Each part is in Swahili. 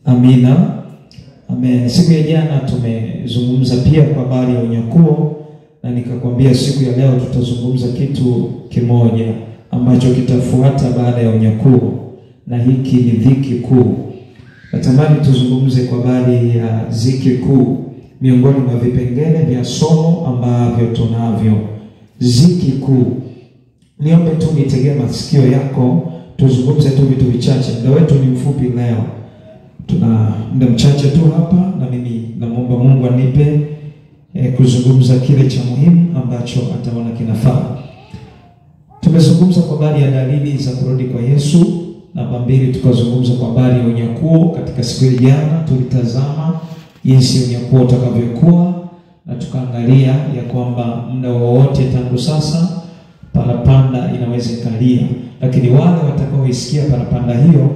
Amina. Amen. Siku ya jana tumezungumza pia kwa habari ya unyakuo, na nikakwambia siku ya leo tutazungumza kitu kimoja ambacho kitafuata baada ya unyakuo, na hiki ni dhiki kuu. Natamani tuzungumze kwa habari ya dhiki kuu, miongoni mwa vipengele vya somo ambavyo tunavyo. Dhiki kuu. Niombe tu nitegee masikio yako, tuzungumze tu vitu vichache. Muda wetu ni mfupi leo. Tuna muda mchache tu hapa, na mimi naomba Mungu anipe kuzungumza kile cha muhimu ambacho ataona kinafaa. Tumezungumza kwa habari ya dalili za kurudi kwa Yesu. Namba 2 tukazungumza kwa habari ya unyakuo. Katika siku ya jana tulitazama jinsi unyakuo utakavyokuwa, na tukaangalia ya kwamba muda wowote tangu sasa parapanda inaweza ikalia, lakini wale watakaoisikia parapanda hiyo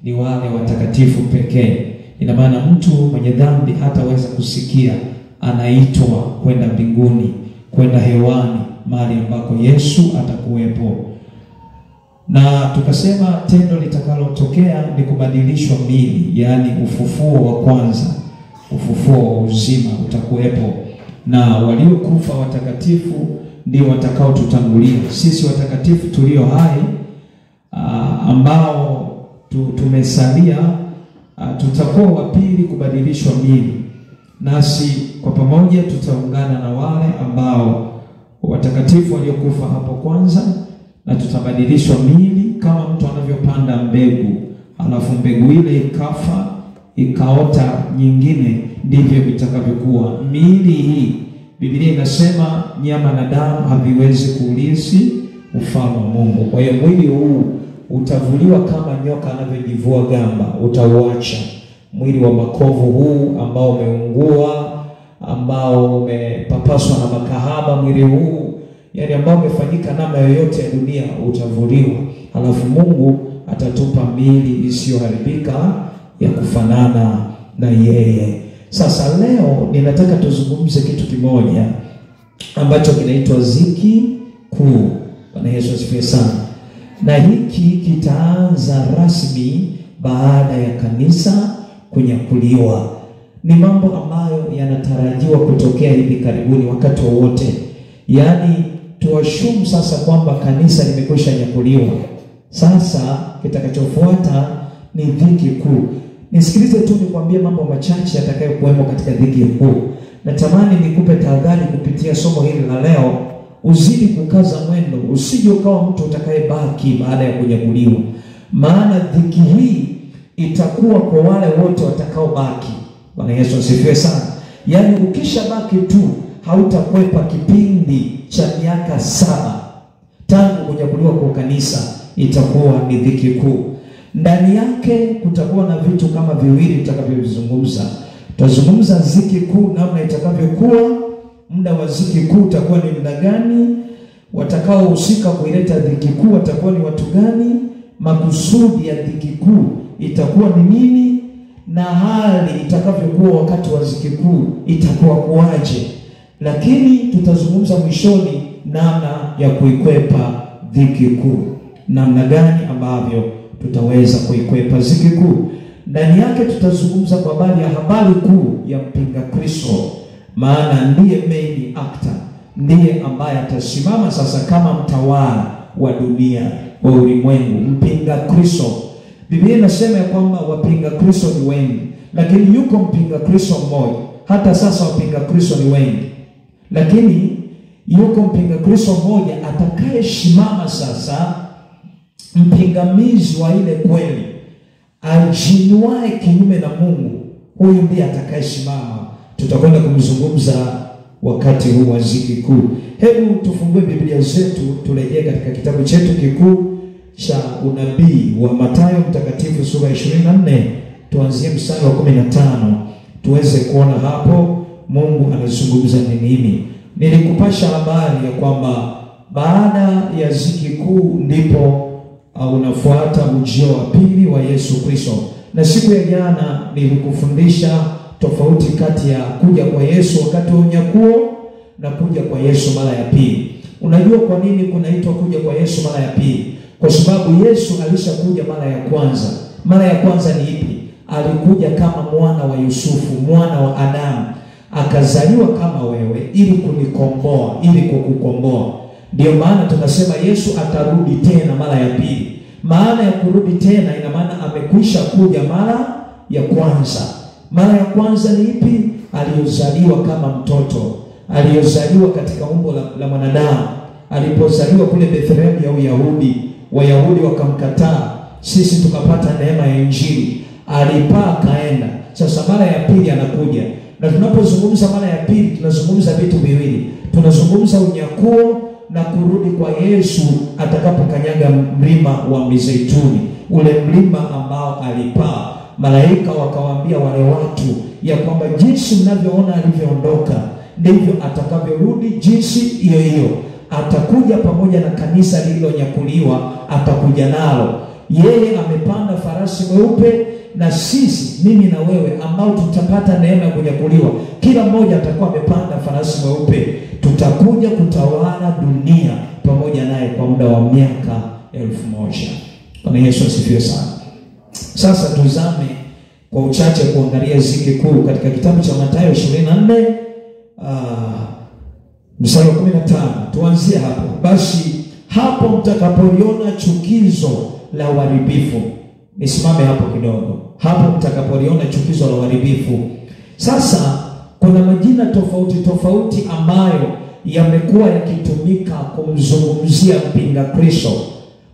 ni wale watakatifu pekee. Ina maana mtu mwenye dhambi hataweza kusikia, anaitwa kwenda mbinguni, kwenda hewani, mahali ambako Yesu atakuwepo. Na tukasema tendo litakalotokea ni kubadilishwa miili, yaani ufufuo wa kwanza, ufufuo wa uzima utakuwepo, na waliokufa watakatifu ndio watakao tutangulia. Sisi watakatifu tulio hai ambao tumesalia tutakuwa wa pili kubadilishwa miili, nasi kwa pamoja tutaungana na wale ambao watakatifu waliokufa hapo kwanza, na tutabadilishwa miili kama mtu anavyopanda mbegu, alafu mbegu ile ikafa ikaota nyingine, ndivyo vitakavyokuwa miili hii. Biblia inasema nyama na damu haviwezi kuurithi ufalme wa Mungu. Kwa hiyo mwili huu utavuliwa kama nyoka anavyojivua gamba, utauacha. Mwili wa makovu huu ambao umeungua, ambao umepapaswa na makahaba, mwili huu yani ambao umefanyika namna yoyote ya dunia, utavuliwa. Halafu Mungu atatupa miili isiyoharibika ya kufanana na yeye. Sasa leo ninataka tuzungumze kitu kimoja ambacho kinaitwa dhiki kuu. Bwana Yesu asifiwe sana. Na hiki kitaanza rasmi baada ya kanisa kunyakuliwa. Ni mambo ambayo yanatarajiwa kutokea hivi karibuni, wakati wowote. Yaani tuashumu sasa kwamba kanisa limekwisha nyakuliwa. Sasa kitakachofuata ni dhiki kuu. Nisikilize tu nikwambie mambo machache yatakayokuwemo katika dhiki kuu. Natamani nikupe tahadhari kupitia somo hili la leo. Uzidi kukaza mwendo, usije ukawa mtu utakayebaki baada ya kunyakuliwa. Maana dhiki hii itakuwa kwa wale wote watakaobaki. Bwana Yesu asifiwe sana. Yaani ukishabaki tu hautakwepa kipindi cha miaka 7 tangu kunyakuliwa kwa kanisa, itakuwa ni dhiki kuu. Ndani yake kutakuwa na vitu kama viwili tutakavyozungumza. Tutazungumza dhiki kuu namna itakavyokuwa, muda wa dhiki kuu utakuwa ni muda gani, watakaohusika kuileta dhiki kuu watakuwa ni watu gani, makusudi ya dhiki kuu itakuwa ni nini, na hali itakavyokuwa wakati wa dhiki kuu itakuwa kuaje. Lakini tutazungumza mwishoni namna ya kuikwepa dhiki kuu, namna gani ambavyo tutaweza kuikwepa dhiki kuu. Ndani yake tutazungumza kwa habari ya habari kuu ya mpinga Kristo, maana ndiye main actor, ndiye ambaye atasimama sasa kama mtawala wa dunia, wa ulimwengu, mpinga Kristo. Biblia inasema ya kwamba wapinga Kristo ni wengi, lakini yuko mpinga Kristo mmoja. Hata sasa wapinga Kristo ni wengi, lakini yuko mpinga Kristo mmoja atakayesimama sasa, mpingamizi wa ile kweli, ajinuae kinyume na Mungu. Huyu ndiye atakayesimama. Tutakwenda kumzungumza wakati huu wa dhiki kuu. Hebu tufungue Biblia zetu, turejee katika kitabu chetu kikuu cha unabii wa Mathayo mtakatifu sura 24, tuanzie mstari wa 15, tuweze kuona hapo Mungu anazungumza nini. Nilikupasha habari ya kwamba baada ya dhiki kuu ndipo unafuata ujio wa pili wa Yesu Kristo. Na siku ya jana nilikufundisha tofauti kati ya kuja kwa Yesu wakati wa unyakuo na kuja kwa Yesu mara ya pili. Unajua kwa nini kunaitwa kuja kwa Yesu mara ya pili? Kwa sababu Yesu alishakuja mara ya kwanza. Mara ya kwanza ni ipi? alikuja kama mwana wa Yusufu, mwana wa Adamu, akazaliwa kama wewe ili kunikomboa, ili kukukomboa. Ndio maana tunasema Yesu atarudi tena mara ya pili. Maana ya kurudi tena ina maana amekwisha kuja mara ya kwanza. Mara ya kwanza ni ipi? Aliyozaliwa kama mtoto, aliyozaliwa katika umbo la mwanadamu. Alipozaliwa kule Bethlehem ya Uyahudi, Wayahudi wakamkataa, sisi tukapata neema ya Injili. Alipaa kaenda. Sasa mara ya pili anakuja. Na tunapozungumza mara ya pili tunazungumza vitu viwili. Tunazungumza unyakuo na kurudi kwa Yesu atakapokanyaga mlima wa Mizeituni, ule mlima ambao alipaa. Malaika wakawaambia wale watu ya kwamba jinsi mnavyoona alivyoondoka ndivyo atakavyorudi, jinsi hiyo hiyo atakuja pamoja na kanisa lililonyakuliwa, atakuja nalo. Yeye amepanda farasi mweupe, na sisi, mimi na wewe, ambao tutapata neema ya kunyakuliwa, kila mmoja atakuwa amepanda farasi mweupe. Tutakuja kutawala dunia pamoja naye kwa muda wa miaka 1000. Bwana Yesu asifiwe sana. Sasa tuzame kwa uchache kuangalia ziki kuu katika kitabu cha Mathayo 24 mstari wa 15. Tuanzie hapo. Basi hapo mtakapoliona chukizo la uharibifu. Nisimame hapo kidogo. Hapo mtakapoliona chukizo la uharibifu. Sasa kuna majina tofauti tofauti ambayo yamekuwa yakitumika kumzungumzia mpinga Kristo.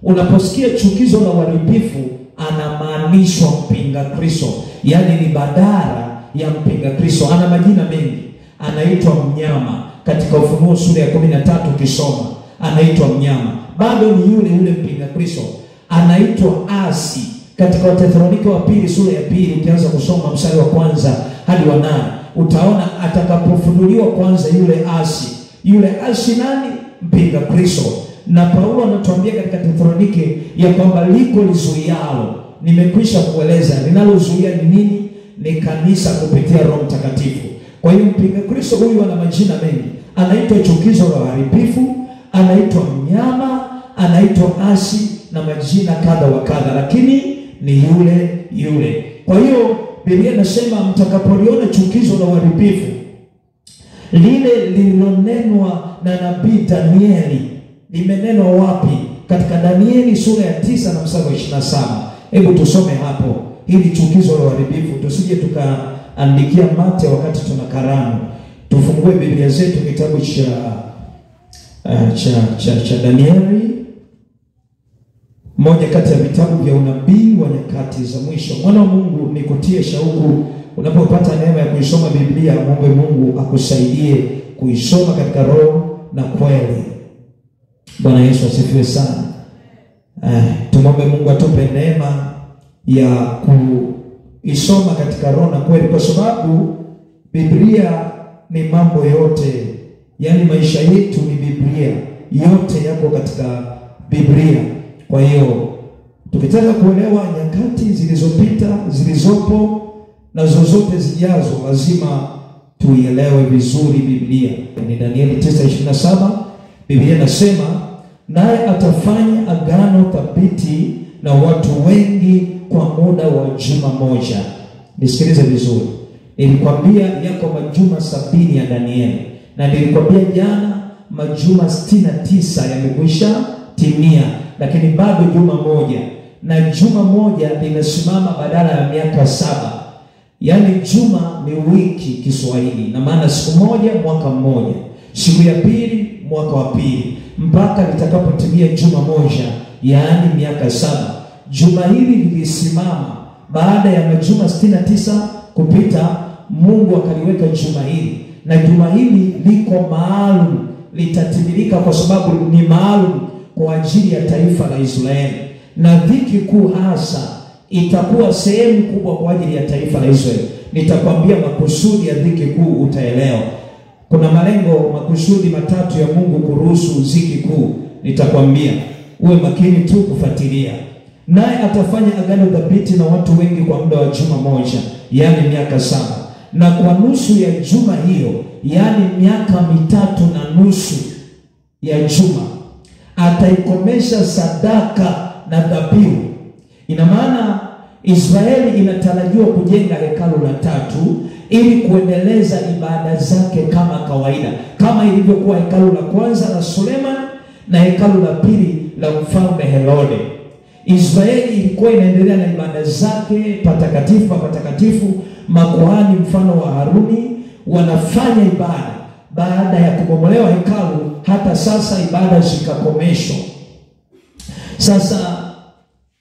Unaposikia chukizo la uharibifu, anamaanishwa mpinga Kristo, yaani ni badala ya mpinga Kristo. Ana majina mengi. Anaitwa mnyama katika Ufunuo sura ya 13 ukisoma, anaitwa mnyama. Bado ni yule mpinga Kristo. Anaitwa asi katika Wathesalonike wa pili sura ya 2 ukianza kusoma mstari wa 1 hadi wa 8, utaona atakapofunuliwa kwanza yule asi. Yule asi nani? Mpinga Kristo. Na Paulo anatuambia katika Thesalonike ya kwamba liko lizuialo. Nimekwisha kueleza linalozuia ni nini? Ni kanisa kupitia Roho Mtakatifu. Kwa hiyo mpinga Kristo huyu ana majina mengi. Anaitwa chukizo la uharibifu, anaitwa mnyama, anaitwa asi na majina kadha wa kadha, lakini ni yule. Kwa hiyo Biblia inasema mtakapoliona chukizo la uharibifu lile lililonenwa na nabii Danieli. Limenenwa wapi? Katika Danieli sura ya 9 na mstari wa 27. Hebu tusome hapo ili chukizo la uharibifu, tusije tukaandikia mate wakati tuna karamu. Tufungue Biblia zetu kitabu cha Danieli, moja kati ya vitabu vya unabii wa nyakati za mwisho. Mwana wa Mungu, nikutie shauku unapopata neema ya kuisoma Biblia. Muombe Mungu akusaidie kuisoma katika roho na kweli. Bwana Yesu asifiwe sana. Tumombe Mungu atupe neema ya kuisoma katika roho na kweli, kwa sababu Biblia ni mambo yote. Yaani maisha yetu ni Biblia, yote yako katika Biblia. Kwa hiyo tukitaka kuelewa nyakati zilizopita, zilizopo na zozote zijazo, lazima tuielewe vizuri Biblia. Ni Danieli 9:27. Biblia inasema, naye atafanya agano thabiti na watu wengi kwa muda wa juma moja. Nisikilize vizuri. Nilikwambia yako majuma 70 ya Danieli, na nilikwambia jana majuma 69 yamekwisha timia, lakini bado juma moja, na juma moja linasimama badala ya miaka 7. Yaani juma ni wiki Kiswahili, na maana siku moja mwaka mmoja, siku ya pili mwaka wa pili, mpaka litakapotimia juma moja, yaani miaka 7. Juma hili lilisimama baada ya majuma 69 kupita. Mungu akaliweka juma hili, na juma hili liko maalum, litatimilika kwa sababu ni maalum kwa ajili ya taifa la Israeli, na dhiki kuu hasa itakuwa sehemu kubwa kwa ajili ya taifa la Israeli. Nitakwambia makusudi ya dhiki kuu, utaelewa. Kuna malengo, makusudi matatu ya Mungu kuruhusu dhiki kuu. Nitakwambia, uwe makini tu kufuatilia. Naye atafanya agano thabiti na watu wengi kwa muda wa juma moja, yaani miaka 7. Na kwa nusu ya juma hiyo, yaani miaka 3.5 ya juma, ataikomesha sadaka na dhabihu. Ina maana Israeli inatarajiwa kujenga hekalu la 3 ili kuendeleza ibada zake kama kawaida, kama ilivyokuwa hekalu la kwanza la Suleiman na hekalu la pili la mfalme Herode. Israeli ilikuwa inaendelea na ibada zake patakatifu. Makuhani mfano wa Haruni wanafanya ibada baada ya kubomolewa hekalu. Hata sasa ibada zikakomeshwa. Sasa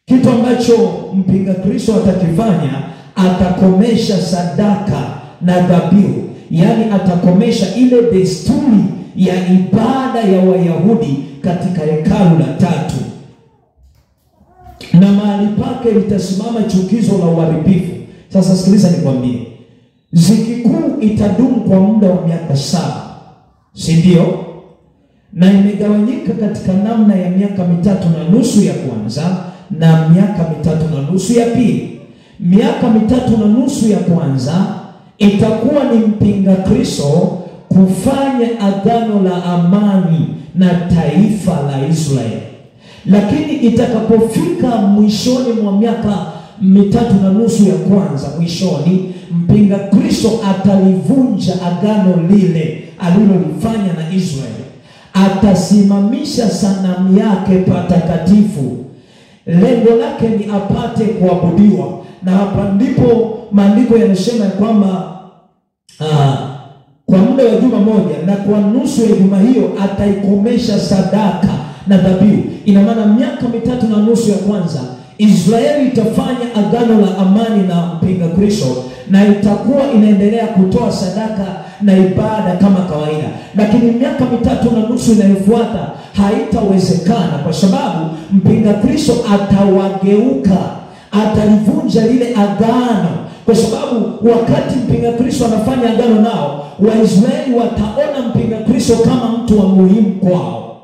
kitu ambacho mpinga Kristo atakifanya, atakomesha sadaka na dhabihu, yaani atakomesha ile desturi ya ibada ya Wayahudi katika hekalu la 3, na mahali pake litasimama chukizo la uharibifu. Sasa sikiliza nikwambie, ziki kuu itadumu kwa muda wa miaka 7, si ndio? Na imegawanyika katika namna ya miaka 3.5 ya kwanza na miaka 3.5 ya pili. Miaka 3.5 ya kwanza itakuwa ni mpinga Kristo kufanya agano la amani na taifa la Israeli. Lakini itakapofika mwishoni mwa miaka 3.5 ya kwanza, mwishoni, mpinga Kristo atalivunja agano lile alilolifanya na Israeli. Atasimamisha sanamu yake patakatifu. Lengo lake ni apate kuabudiwa. Na hapa ndipo maandiko yanasema ya kwamba kwa muda wa juma moja na kwa nusu ya juma hiyo ataikomesha sadaka na dhabihu. Ina maana miaka 3.5 ya kwanza Israeli itafanya agano la amani na mpinga Kristo, na itakuwa inaendelea kutoa sadaka na ibada kama kawaida. Lakini miaka 3.5 inayofuata haitawezekana, kwa sababu mpinga Kristo atawageuka, atalivunja lile agano. Kwa sababu wakati mpinga Kristo anafanya agano nao, Waisraeli wataona mpinga Kristo kama mtu wa muhimu kwao,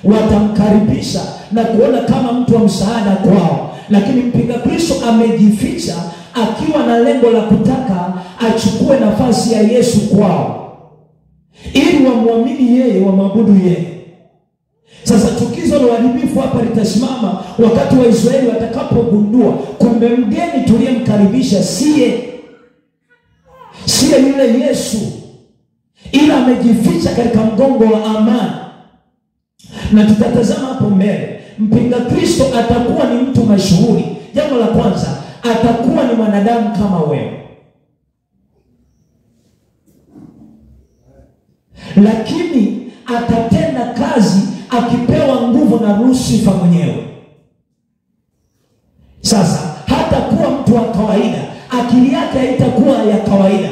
watamkaribisha na kuona kama mtu wa msaada kwao. Lakini mpinga Kristo amejificha akiwa na lengo la kutaka achukue nafasi ya Yesu kwao, ili wamwamini yeye, wamwabudu yeye. Sasa chukizo la uharibifu hapa litasimama wakati wa Israeli watakapogundua kumbe mgeni tuliyemkaribisha siye yule Yesu, ila amejificha katika mgongo wa amani. Na tutatazama hapo mbele, mpinga Kristo atakuwa ni mtu mashuhuri. Jambo la kwanza, atakuwa ni mwanadamu kama wewe, lakini atatenda kazi akipewa nguvu na Lusifa mwenyewe. Sasa hatakuwa mtu wa kawaida, akili yake haitakuwa ya kawaida.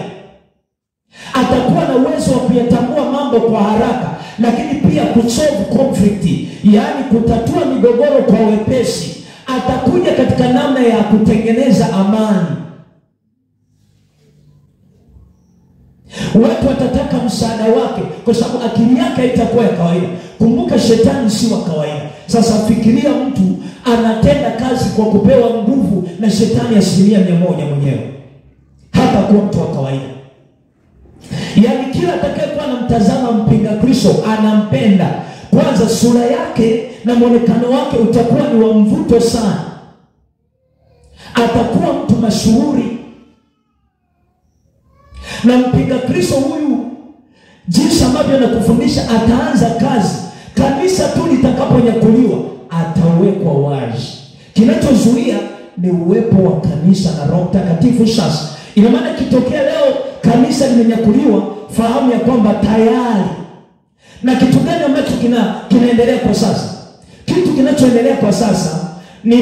Atakuwa na uwezo wa kuyatambua mambo kwa haraka, lakini pia kusolve conflict, yaani kutatua migogoro kwa wepesi. Atakuja katika namna ya kutengeneza amani. Watu watataka msaada wake kwa sababu akili yake haitakuwa ya kawaida. Kumbuka, shetani si wa kawaida. Sasa fikiria mtu anatenda kazi kwa kupewa nguvu na shetani 100% mwenyewe. Hatakuwa mtu wa kawaida. Yaani kila atakayekuwa anamtazama mpinga Kristo anampenda. Kwanza sura yake na mwonekano wake utakuwa ni wa mvuto sana. Atakuwa mtu mashuhuri. Na mpinga Kristo huyu, jinsi ambavyo anakufundisha, ataanza kazi. Kanisa tu litakaponyakuliwa atawekwa wazi. Kinachozuia ni uwepo wa kanisa na Roho Mtakatifu. Sasa ina maana kitokea leo kanisa limenyakuliwa, fahamu ya kwamba tayari. Na kitu gani ambacho kinaendelea kwa sasa? Kitu kinachoendelea kwa sasa ni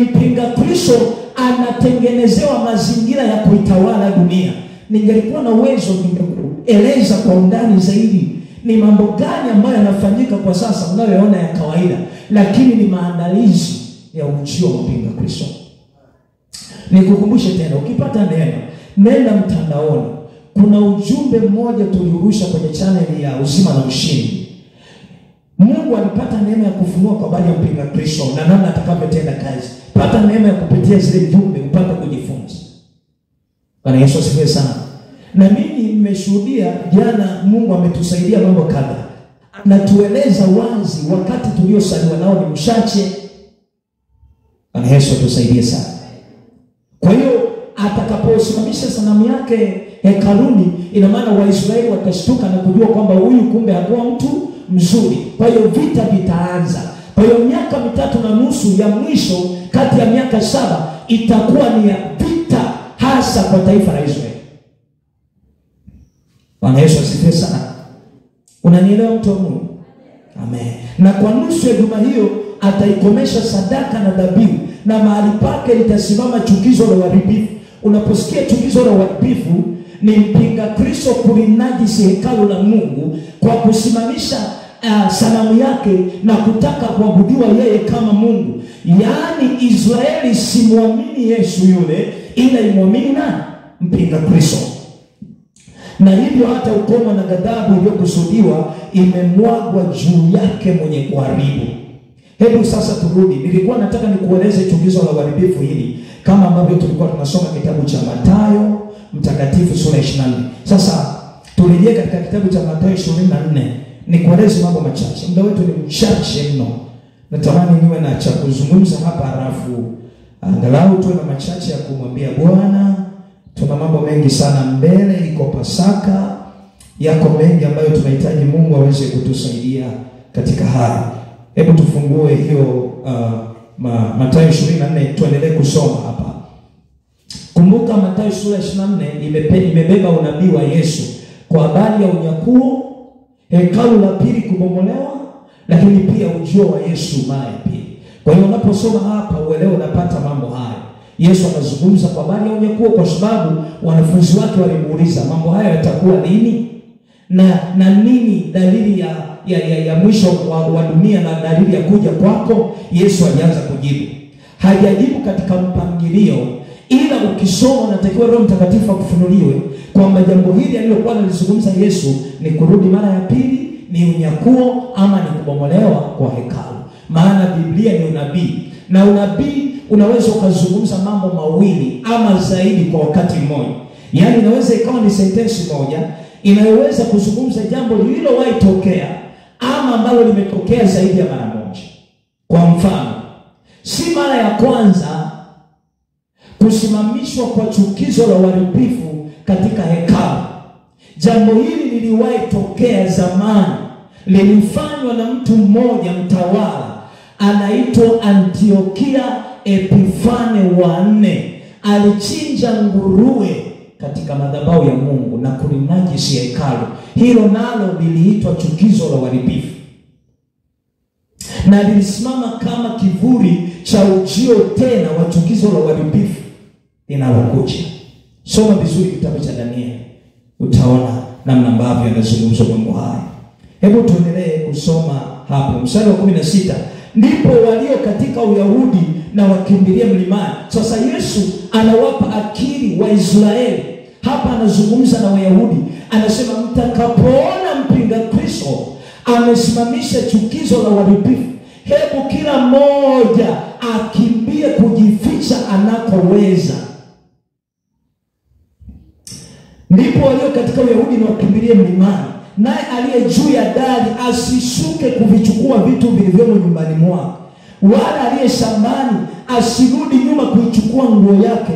mpinga Kristo anatengenezewa mazingira ya kuitawala dunia. Ningelikuwa na uwezo ningekueleza kwa undani zaidi ni mambo gani ambayo yanafanyika kwa sasa unayoona ya kawaida, lakini ni maandalizi ya ujio wa mpinga Kristo. Nikukumbushe tena, ukipata nenda mtandaoni. Kuna ujumbe mmoja tulirusha kwenye channel ya Uzima na Ushindi. Mungu alipata neema ya kufunua kwa habari ya mpinga Kristo na namna atakavyotenda kazi. Pata neema ya kupitia zile jumbe upate kujifunza. Bwana Yesu asifiwe sana. Na mimi nimeshuhudia jana, Mungu ametusaidia mambo kadhaa. Anatueleza wazi wakati tuliosaliwa nao ni mchache. Bwana Yesu atusaidie sana. Kwa hiyo atakaposimamisha sanamu yake hekaluni, ina maana Waisraeli watashtuka na kujua kwamba huyu kumbe hakuwa mtu mzuri. Kwa hiyo vita vitaanza. Kwa hiyo miaka 3.5 ya mwisho kati ya miaka 7 itakuwa ni ya vita hasa kwa taifa la Israeli. Bwana Yesu asifiwe sana. Unanielewa mtu wa Mungu? Amen. Na kwa nusu ya juma hiyo ataikomesha sadaka na dhabihu, na mahali pake litasimama chukizo la uharibifu. Unaposikia chukizo la uharibifu, ni mpinga Kristo kulinajisi hekalu la Mungu kwa kusimamisha sanamu yake na kutaka kuabudiwa yeye kama Mungu. Yaani Israeli simwamini Yesu yule, ila imwamini nani? Mpinga Kristo. Na hivyo hata ukomo na ghadhabu iliyokusudiwa imemwagwa juu yake mwenye kuharibu. Hebu sasa turudi. Nilikuwa nataka nikueleze chukizo la uharibifu hili kama ambavyo tulikuwa tunasoma kitabu cha Mathayo mtakatifu sura 24. Sasa turejee katika kitabu cha Mathayo 24. Nikueleze mambo machache. Muda wetu ni mchache mno. Natamani niwe na cha kuzungumza hapa, halafu angalau tuwe na machache ya kumwambia Bwana. Tuna mambo mengi sana mbele, iko Pasaka, yako mengi ambayo tunahitaji Mungu aweze kutusaidia katika haya. Hebu tufungue hiyo Mathayo 24 tuendelee kusoma hapa. Kumbuka Mathayo sura 24 imebeba unabii wa Yesu kwa habari ya unyakuo, hekalu la pili kubomolewa, lakini pia ujio wa Yesu mara ya pili. Kwa hiyo unaposoma hapa uelewe unapata mambo haya. Yesu anazungumza kwa habari ya unyakuo kwa sababu wanafunzi wake walimuuliza mambo haya yatakuwa lini? Na nini dalili ya mwisho wa dunia na dalili ya kuja kwako? Yesu alianza kujibu. Hajajibu katika mpangilio, ila ukisoma unatakiwa Roho Mtakatifu akufunuliwe kwamba jambo hili alilokuwa analizungumza Yesu ni kurudi mara ya pili, ni unyakuo, ama ni kubomolewa kwa hekalu. Maana Biblia ni unabii, na unabii unaweza ukazungumza mambo mawili ama zaidi kwa wakati mmoja. Yaani inaweza ikawa ni sentensi moja inayoweza kuzungumza jambo lililowahi tokea ama ambalo limetokea zaidi ya mara moja. Kwa mfano, si mara ya kwanza kusimamishwa kwa chukizo la uharibifu katika hekalu. Jambo hili liliwahi tokea zamani. Lilifanywa na mtu mmoja mtawala anaitwa Antiokia Epifane wa 4. Alichinja nguruwe katika madhabahu ya Mungu na kulinajisi hekalu. Hilo nalo liliitwa chukizo la uharibifu, na lilisimama kama kivuli cha ujio tena wa chukizo la uharibifu linalokuja. Soma vizuri kitabu cha Danieli, utaona namna ambavyo yanazungumzwa mambo haya. Hebu tuendelee kusoma hapo mstari wa 16. Ndipo walio katika Uyahudi na wakimbilia mlimani. Sasa Yesu anawapa akili wa Israeli. Hapa anazungumza na Wayahudi. Anasema mtakapoona mpinga Kristo amesimamisha chukizo la uharibifu, hebu kila mmoja akimbie kujificha anakoweza. Ndipo walio katika Uyahudi na wakimbilia mlimani, naye aliye juu ya dari asishuke kuvichukua vitu vilivyomo nyumbani mwake, wala aliye shambani asirudi nyuma kuichukua nguo yake.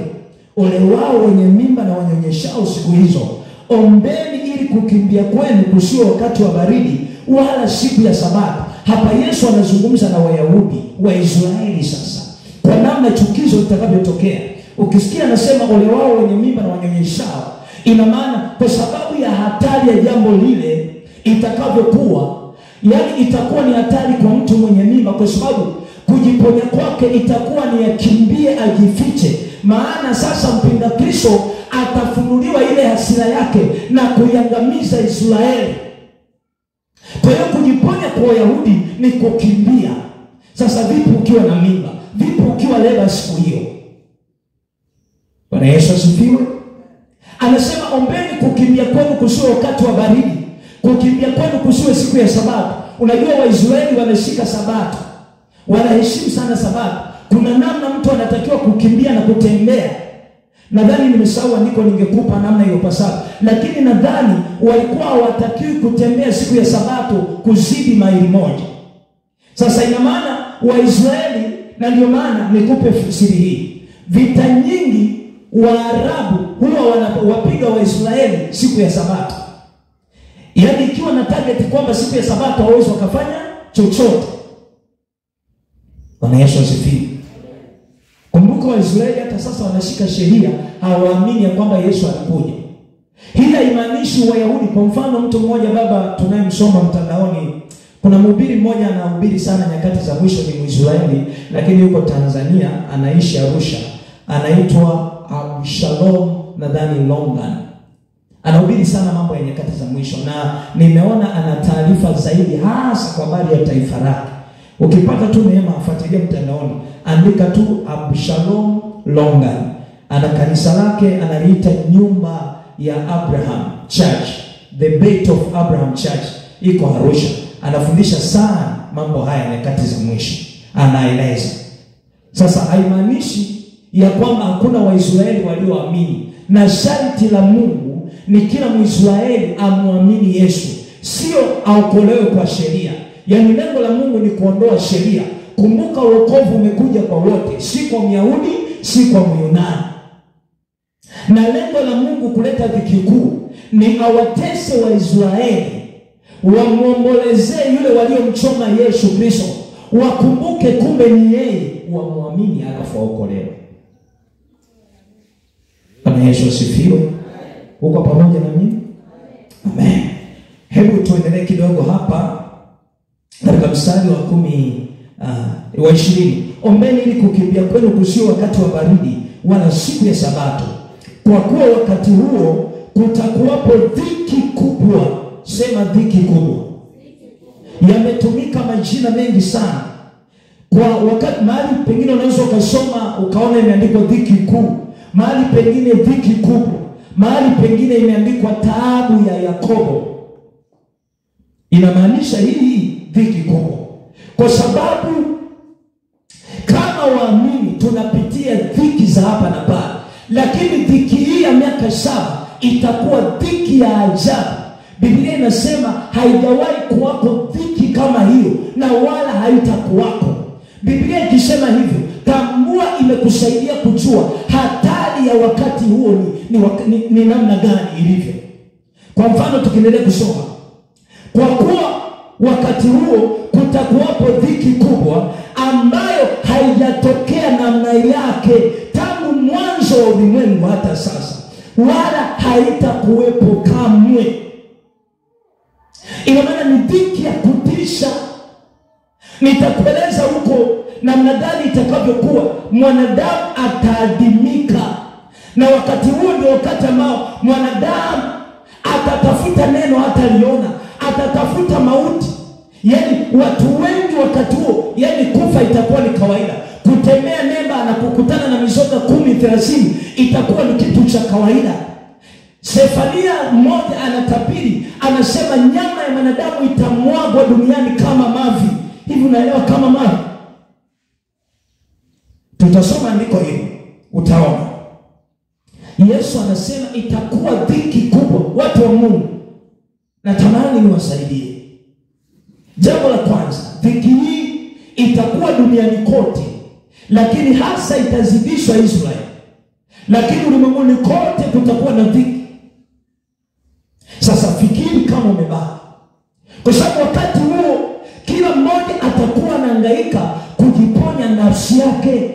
Ole wao wenye mimba na wanyonyeshao siku hizo. Ombeni ili kukimbia kwenu kusiwe wakati wa baridi, wala siku ya Sabato. Hapa Yesu anazungumza na Wayahudi wa Israeli sasa kwa namna chukizo litakavyotokea. Ukisikia anasema ole wao wenye mimba na wanyonyeshao, ina maana kwa sababu ya hatari ya jambo lile itakavyokuwa, yani itakuwa ni hatari kwa mtu mwenye mimba, kwa sababu kujiponya kwake itakuwa ni akimbie ajifiche. Maana sasa mpinga Kristo atafunuliwa ile hasira yake na kuiangamiza Israeli. Kwa hiyo kujiponya kwa Wayahudi ni kukimbia. Sasa vipi ukiwa na mimba? Vipi ukiwa leba siku hiyo? Bwana Yesu asifiwe. Anasema ombeni kukimbia kwenu kusiwe wakati wa baridi, kukimbia kwenu kusiwe siku ya Sabato. Unajua Waisraeli wanashika Sabato, wanaheshimu sana Sabato. Kuna namna mtu anatakiwa kukimbia na kutembea. Nadhani nimesahau andiko, ningekupa namna hiyo pasaka, lakini nadhani walikuwa hawatakiwi kutembea siku ya Sabato kuzidi maili 1. Sasa ina maana Waisraeli, na ndio maana nikupe siri hii, vita nyingi Waarabu huwa wanawapiga Waisraeli siku ya Sabato. Yaani ikiwa na target kwamba siku ya Sabato hawawezi wakafanya chochote. Bwana Yesu asifiwe. Kumbuka Waisraeli hata sasa wanashika sheria, hawaamini ya kwamba Yesu alikuja. Hili haimaanishi Wayahudi. Kwa mfano mtu mmoja baba tunayemsoma mtandaoni, kuna mhubiri mmoja anahubiri sana nyakati za mwisho, ni Mwisraeli lakini yuko Tanzania, anaishi Arusha. Anaitwa Shalom nadhani Longan. Anahubiri sana mambo ya nyakati za mwisho, na nimeona ana taarifa zaidi hasa kwa habari ya taifa lake. Ukipata tu neema afuatilia mtandaoni, andika tu Shalom Longan. Ana kanisa lake analiita Nyumba ya Abraham Church, The Bait of Abraham Church, iko Arusha. Anafundisha sana mambo haya nyakati za mwisho, anaeleza. Sasa haimaanishi ya kwamba hakuna Waisraeli walioamini, na sharti la Mungu ni kila Mwisraeli amwamini Yesu, sio aokolewe kwa sheria. Yaani lengo la Mungu ni kuondoa sheria. Kumbuka wokovu umekuja kwa wote, si kwa Myahudi, si kwa Myunani. Na lengo la Mungu kuleta dhiki kuu ni awatese Waisraeli, wamuombolezee yule waliomchoma Yesu Kristo, wakumbuke kumbe ni yeye, wamwamini alafu waokolewe. Bwana Yesu asifiwe. Uko pamoja na mimi? Amen. Hebu tuendelee kidogo hapa katika mstari wa 20. Ombeni ili kukimbia kwenu kusio wakati wa baridi wala siku ya Sabato, kwa kuwa wakati huo kutakuwapo dhiki kubwa. Sema dhiki kubwa. Yametumika majina mengi sana. Kwa wakati mahali pengine unaweza ukasoma ukaona imeandikwa dhiki kuu, mahali pengine dhiki kubwa, mahali pengine imeandikwa taabu ya Yakobo. Inamaanisha hii dhiki kubwa, kwa sababu kama waamini tunapitia dhiki za hapa na pale, lakini dhiki hii ya miaka 7 itakuwa dhiki ya ajabu. Biblia inasema haijawahi kuwako dhiki kama hiyo, na wala haitakuwako. Biblia ikisema hivyo, tambua imekusaidia kujua hatari ya wakati huo ni namna gani ilivyo. Kwa mfano tukiendelea kusoma, kwa kuwa wakati huo kutakuwapo dhiki kubwa ambayo haijatokea namna yake tangu mwanzo wa ulimwengu hata sasa, wala haitakuwepo kamwe. Ina maana ni dhiki ya kutisha. Nitakueleza huko namna gani itakavyokuwa. Mwanadamu ataadimika, na wakati huo ndio wakati ambao mwanadamu atatafuta neno hataliona, atatafuta mauti. Yaani watu wengi wakati huo, yaani kufa itakuwa ni kawaida. Kutembea nemba na kukutana na mizoga 10-30 itakuwa ni kitu cha kawaida. Sefania mmoja anatabiri, anasema nyama ya mwanadamu itamwagwa duniani kama mavi. Hivi unaelewa kama mavi? Tutasoma andiko hili utaona. Yesu anasema itakuwa dhiki kubwa. Watu wa Mungu, natamani niwasaidie. Jambo la kwanza, dhiki hii itakuwa duniani kote, lakini hasa itazidishwa Israeli. Lakini ulimwenguni kote kutakuwa na dhiki. Sasa fikiri kama umebaki, kwa sababu wakati huo kila mmoja atakuwa anahangaika kujiponya nafsi yake.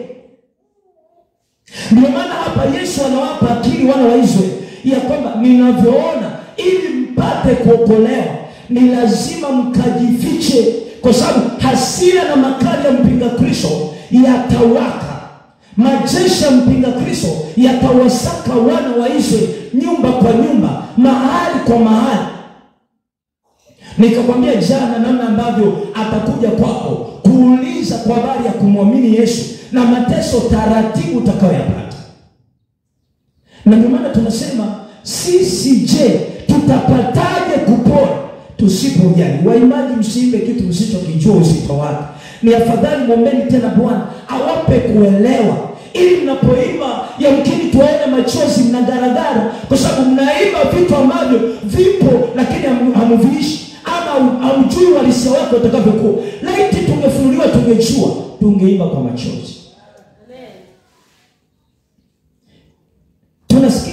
Ndio maana hapa Yesu anawapa akili wana wa Israeli ya kwamba ninavyoona, ili mpate kuokolewa ni lazima mkajifiche, kwa sababu hasira na makali ya mpinga Kristo yatawaka. Majeshi ya mpinga Kristo yatawasaka wana wa Israeli nyumba kwa nyumba, mahali kwa mahali. Nikakwambia jana namna ambavyo atakuja kwako kuuliza kwa habari ya kumwamini Yesu na mateso taratibu utakayoyapata. Na ndio maana tunasema sisi, je, tutapataje kupona tusipojali? Waimbaji, msiimbe kitu msichokijua uzito wake. Ni afadhali muombeni tena Bwana awape kuelewa, ili mnapoimba yamkini tuone machozi mnagaragara, kwa sababu mnaimba vitu ambavyo vipo lakini hamuviishi, ama hamjui walisia wako utakavyokuwa. Laiti tungefunuliwa, tungejua, tungeimba kwa machozi.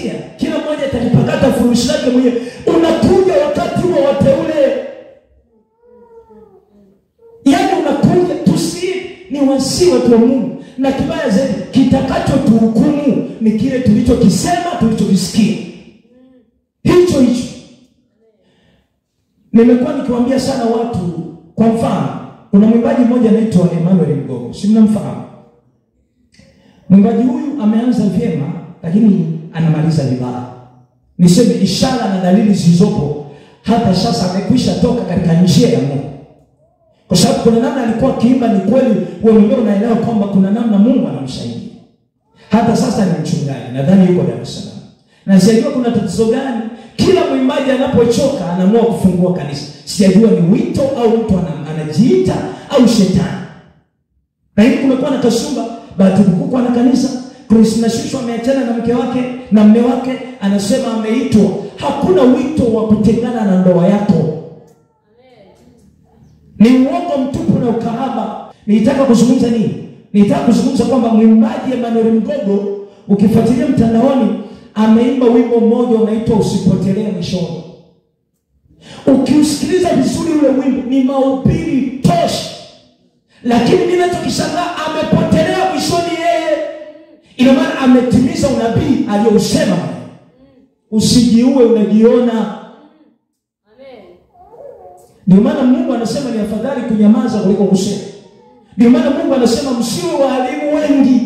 Utasikia kila mmoja atajipakata furushi lake mwenyewe. Unakuja wakati huo wateule. Yaani unakuja ni wasi watu wa Mungu. Na kibaya zaidi, kitakacho tuhukumu ni kile tulichokisema, tulichokisikia. Hicho. Nimekuwa nikiwaambia sana watu, kwa mfano, kuna mwimbaji mmoja anaitwa Emmanuel Mgogo. Si mnamfahamu? Mwimbaji huyu ameanza vyema lakini anamaliza vibaya. Niseme ishara na dalili zilizopo hata sasa amekwisha toka katika njia ya Mungu. Kwa sababu kuna namna alikuwa kiimba, ni kweli wewe mwenyewe unaelewa kwamba kuna namna Mungu anamsaidia. Hata sasa ni mchungaji, nadhani yuko Dar es Salaam. Na sijajua kuna tatizo gani, kila mwimbaji anapochoka anaamua kufungua kanisa. Sijajua ni wito au mtu anajiita au shetani. Lakini kumekuwa na kasumba, Bahati Bukuku ana kanisa, Christina Shusho ameachana na mke wake na mume wake, anasema ameitwa. Hakuna wito wa kutengana na ndoa yako. Ni uongo mtupu na ukahaba. Nilitaka kuzungumza nini? Nilitaka kuzungumza kwamba mwimbaji Emmanuel Mgogo, ukifuatilia mtandaoni, ameimba wimbo mmoja unaitwa Usipotelee Mwishoni. Ukiusikiliza vizuri ule wimbo ni mahubiri tosha. Lakini mimi ninachokishangaa, amepotelea mwishoni yeye. Ina maana ametimiza unabii aliyousema. Usijiue unajiona. Ndio maana Mungu anasema ni afadhali kunyamaza kuliko kusema. Ndio maana Mungu anasema msiwe walimu wengi.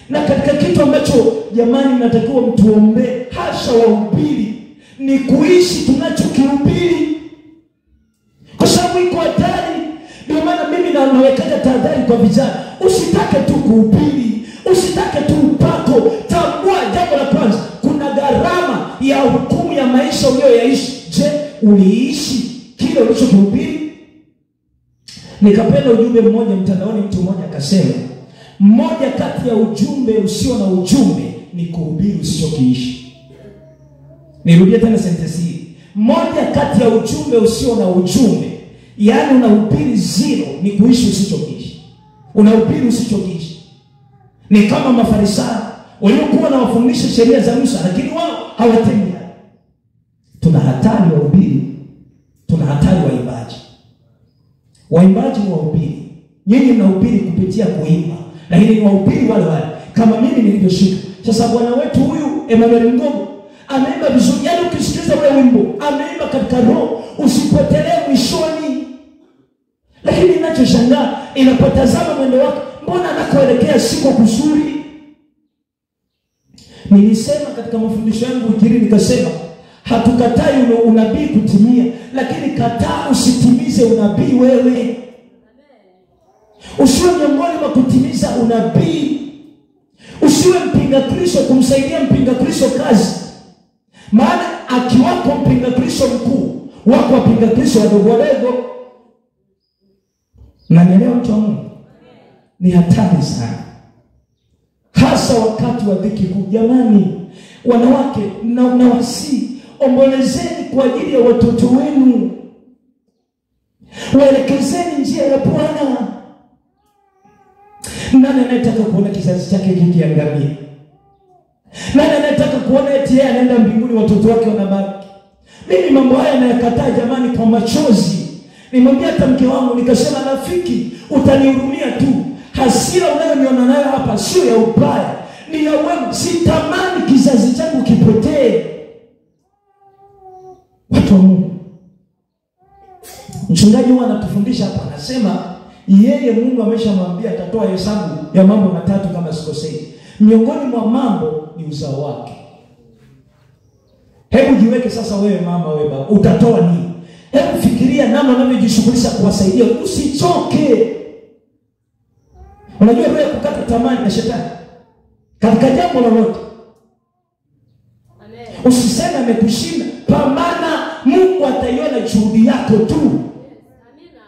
Na katika kitu ambacho jamani mnatakiwa mtuombe hasa wahubiri ni kuishi tunachokihubiri. Kwa sababu iko hatari. Ndio maana mimi naweka tahadhari kwa vijana. Usitake tu kuhubiri, usitake tu upako. Tambua jambo la kwanza, kuna gharama ya hukumu ya maisha uliyoyaishi. Je, uliishi kile ulichokihubiri? Nikapenda ujumbe mmoja mtandaoni, mtu mmoja akasema, mmoja kati ya ujumbe usio na ujumbe ni kuhubiri usichokiishi. Nirudie tena sentence hii. Mmoja kati ya ujumbe usio na ujumbe, yaani unahubiri zero, ni kuishi usichokiishi. Unahubiri usichokiishi. Ni kama Mafarisayo waliokuwa na wafundisha sheria za Musa, lakini wao hawatendi. Tuna hatari wahubiri. Tuna hatari waimbaji. Waimbaji ni wahubiri. Nyinyi mnahubiri kupitia kuimba, lakini ni wahubiri wale wale kama mimi nilivyoshika. Sasa bwana wetu huyu Emmanuel Mgogo ameimba vizuri. Yaani ukisikiliza ule wimbo, ameimba katika roho, usipotelee mwishoni. Lakini ninachoshangaa, inapotazama mwendo wake, mbona anakoelekea siko kuzuri. Nilisema katika mafundisho yangu Injili, nikasema hatukatai unabii kutimia, lakini kataa usitimize unabii wewe. Usiwe miongoni mwa kutimiza unabii. Usiwe mpinga Kristo kumsaidia mpinga Kristo kazi. Maana akiwako mpinga Kristo mkuu, wako wapinga Kristo wadogo wadogo. Unanielewa mtu wa Mungu? Ni hatari sana. Hasa wakati wa dhiki kuu. Jamani, wanawake na wasi, ombolezeni kwa ajili ya watoto wenu. Waelekezeni njia ya Bwana. Nani anayetaka kuona kizazi chake kikiangamia? Nani anayetaka kuona eti yeye anaenda mbinguni watoto wake wanabaki? Mimi mambo haya nayakataa jamani kwa machozi. Nimwambia hata mke wangu, nikasema rafiki, utanihurumia tu. Hasira unayoniona nayo hapa sio ya ubaya, ni ya wema. Sitamani kizazi changu kipotee. Watu wa Mungu, mchungaji huwa anatufundisha hapa, anasema yeye Mungu ameshamwambia atatoa hesabu ya mambo matatu kama sikosei. Miongoni mwa mambo ni uzao wake. Hebu jiweke sasa wewe mama, wewe baba, utatoa nini? Hebu fikiria namna unavyojishughulisha kuwasaidia, usichoke. Unajua roho ya kukata tamaa na shetani katika jambo lolote. Amen. Usiseme amekushinda, pambana, Mungu ataiona juhudi yako tu. Amina.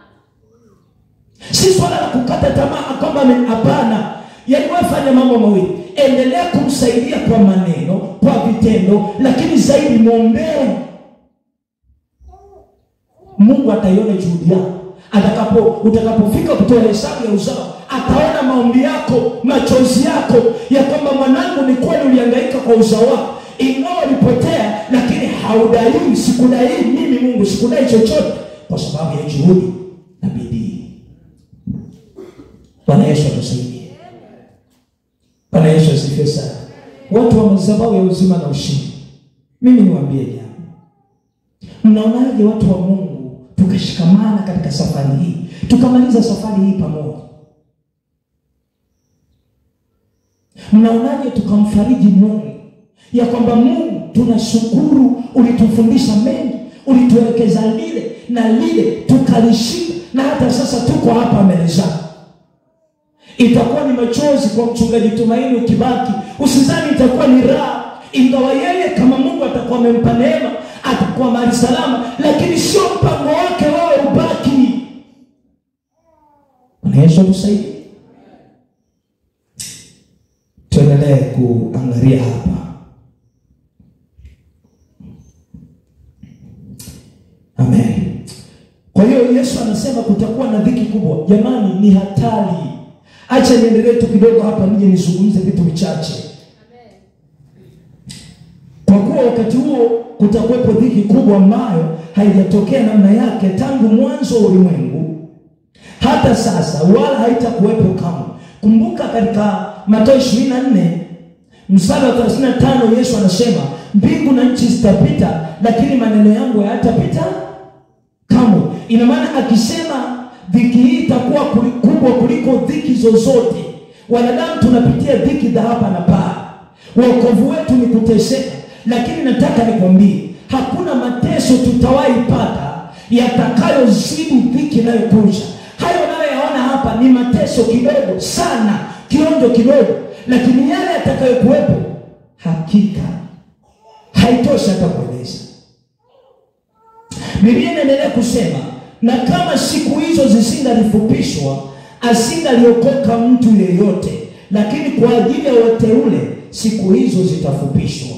Si swala la kukata tamaa kwamba hapana. Yaani wewe fanya mambo mawili. Endelea kumsaidia kwa maneno, kwa vitendo, lakini zaidi muombee. Mungu ataiona juhudi yako. Utakapofika kutoa hesabu ya uzao, ataona maombi yako, machozi yako, ya kwamba mwanangu ni kweli ulihangaika kwa uzao wako. ingawa ulipotea, lakini haudai. Sikudai mimi Mungu, sikudai chochote, kwa sababu ya juhudi na bidii. Bwana Yesu atusaidie. Bwana Yesu asifiwe sana. Watu wa madhabahu ya uzima na ushindi, mimi niwaambie jambo. Mnaonaje watu wa Mungu tukashikamana katika safari hii, tukamaliza safari hii pamoja? Mnaonaje tukamfariji Mungu ya kwamba Mungu, tunashukuru ulitufundisha mengi, ulituelekeza lile na lile, tukalishika, na hata sasa tuko hapa mbele zako. Itakuwa ni machozi kwa mchungaji Tumaini ukibaki. Usizani itakuwa ni raha, ingawa yeye kama Mungu atakuwa amempa neema, atakuwa mahali salama, lakini sio mpango wake wewe ubaki. Bwana Yesu atusaidie. Tuendelee kuangalia hapa. Amen. Kwa hiyo Yesu anasema kutakuwa na dhiki kubwa. Jamani, ni hatari. Acha niendelee tu kidogo hapa, nije nizungumze vitu vichache. Kwa kuwa wakati huo kutakuwepo dhiki kubwa ambayo haijatokea namna yake tangu mwanzo wa ulimwengu hata sasa, wala haitakuwepo kamwe. Kumbuka katika Mathayo 24 mstari wa 35 Yesu anasema, mbingu na nchi zitapita, lakini maneno yangu hayatapita kamwe. Ina maana akisema dhiki hii itakuwa kubwa kuliko dhiki zozote. Wanadamu tunapitia dhiki za hapa na pale. Wokovu wetu ni kuteseka, lakini nataka nikwambie, hakuna mateso tutawahi pata yatakayozidi dhiki inayokuja. Hayo unayoyaona hapa ni mateso kidogo sana, kionjo kidogo, lakini yale yatakayokuwepo hakika haitoshi hata kueleza. Biblia inaendelea kusema, na kama siku hizo zisingalifupishwa, asingaliokoka mtu yeyote, lakini kwa ajili ya wateule siku hizo zitafupishwa.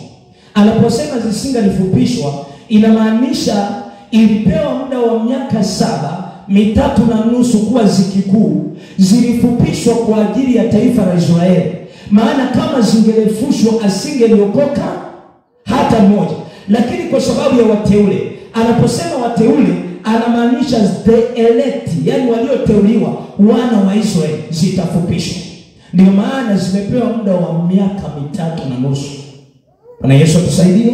Anaposema zisingalifupishwa, inamaanisha ilipewa muda wa miaka 7, 3.5 kuwa ziki kuu, zilifupishwa kwa ajili ya taifa la Israeli. Maana kama zingelefushwa asingeliokoka hata mmoja. Lakini kwa sababu ya wateule, anaposema wateule anamaanisha the elect, yani walioteuliwa, wana wa Israeli, zitafupishwa. Ndio maana zimepewa muda wa miaka 3.5. Bwana Yesu atusaidie.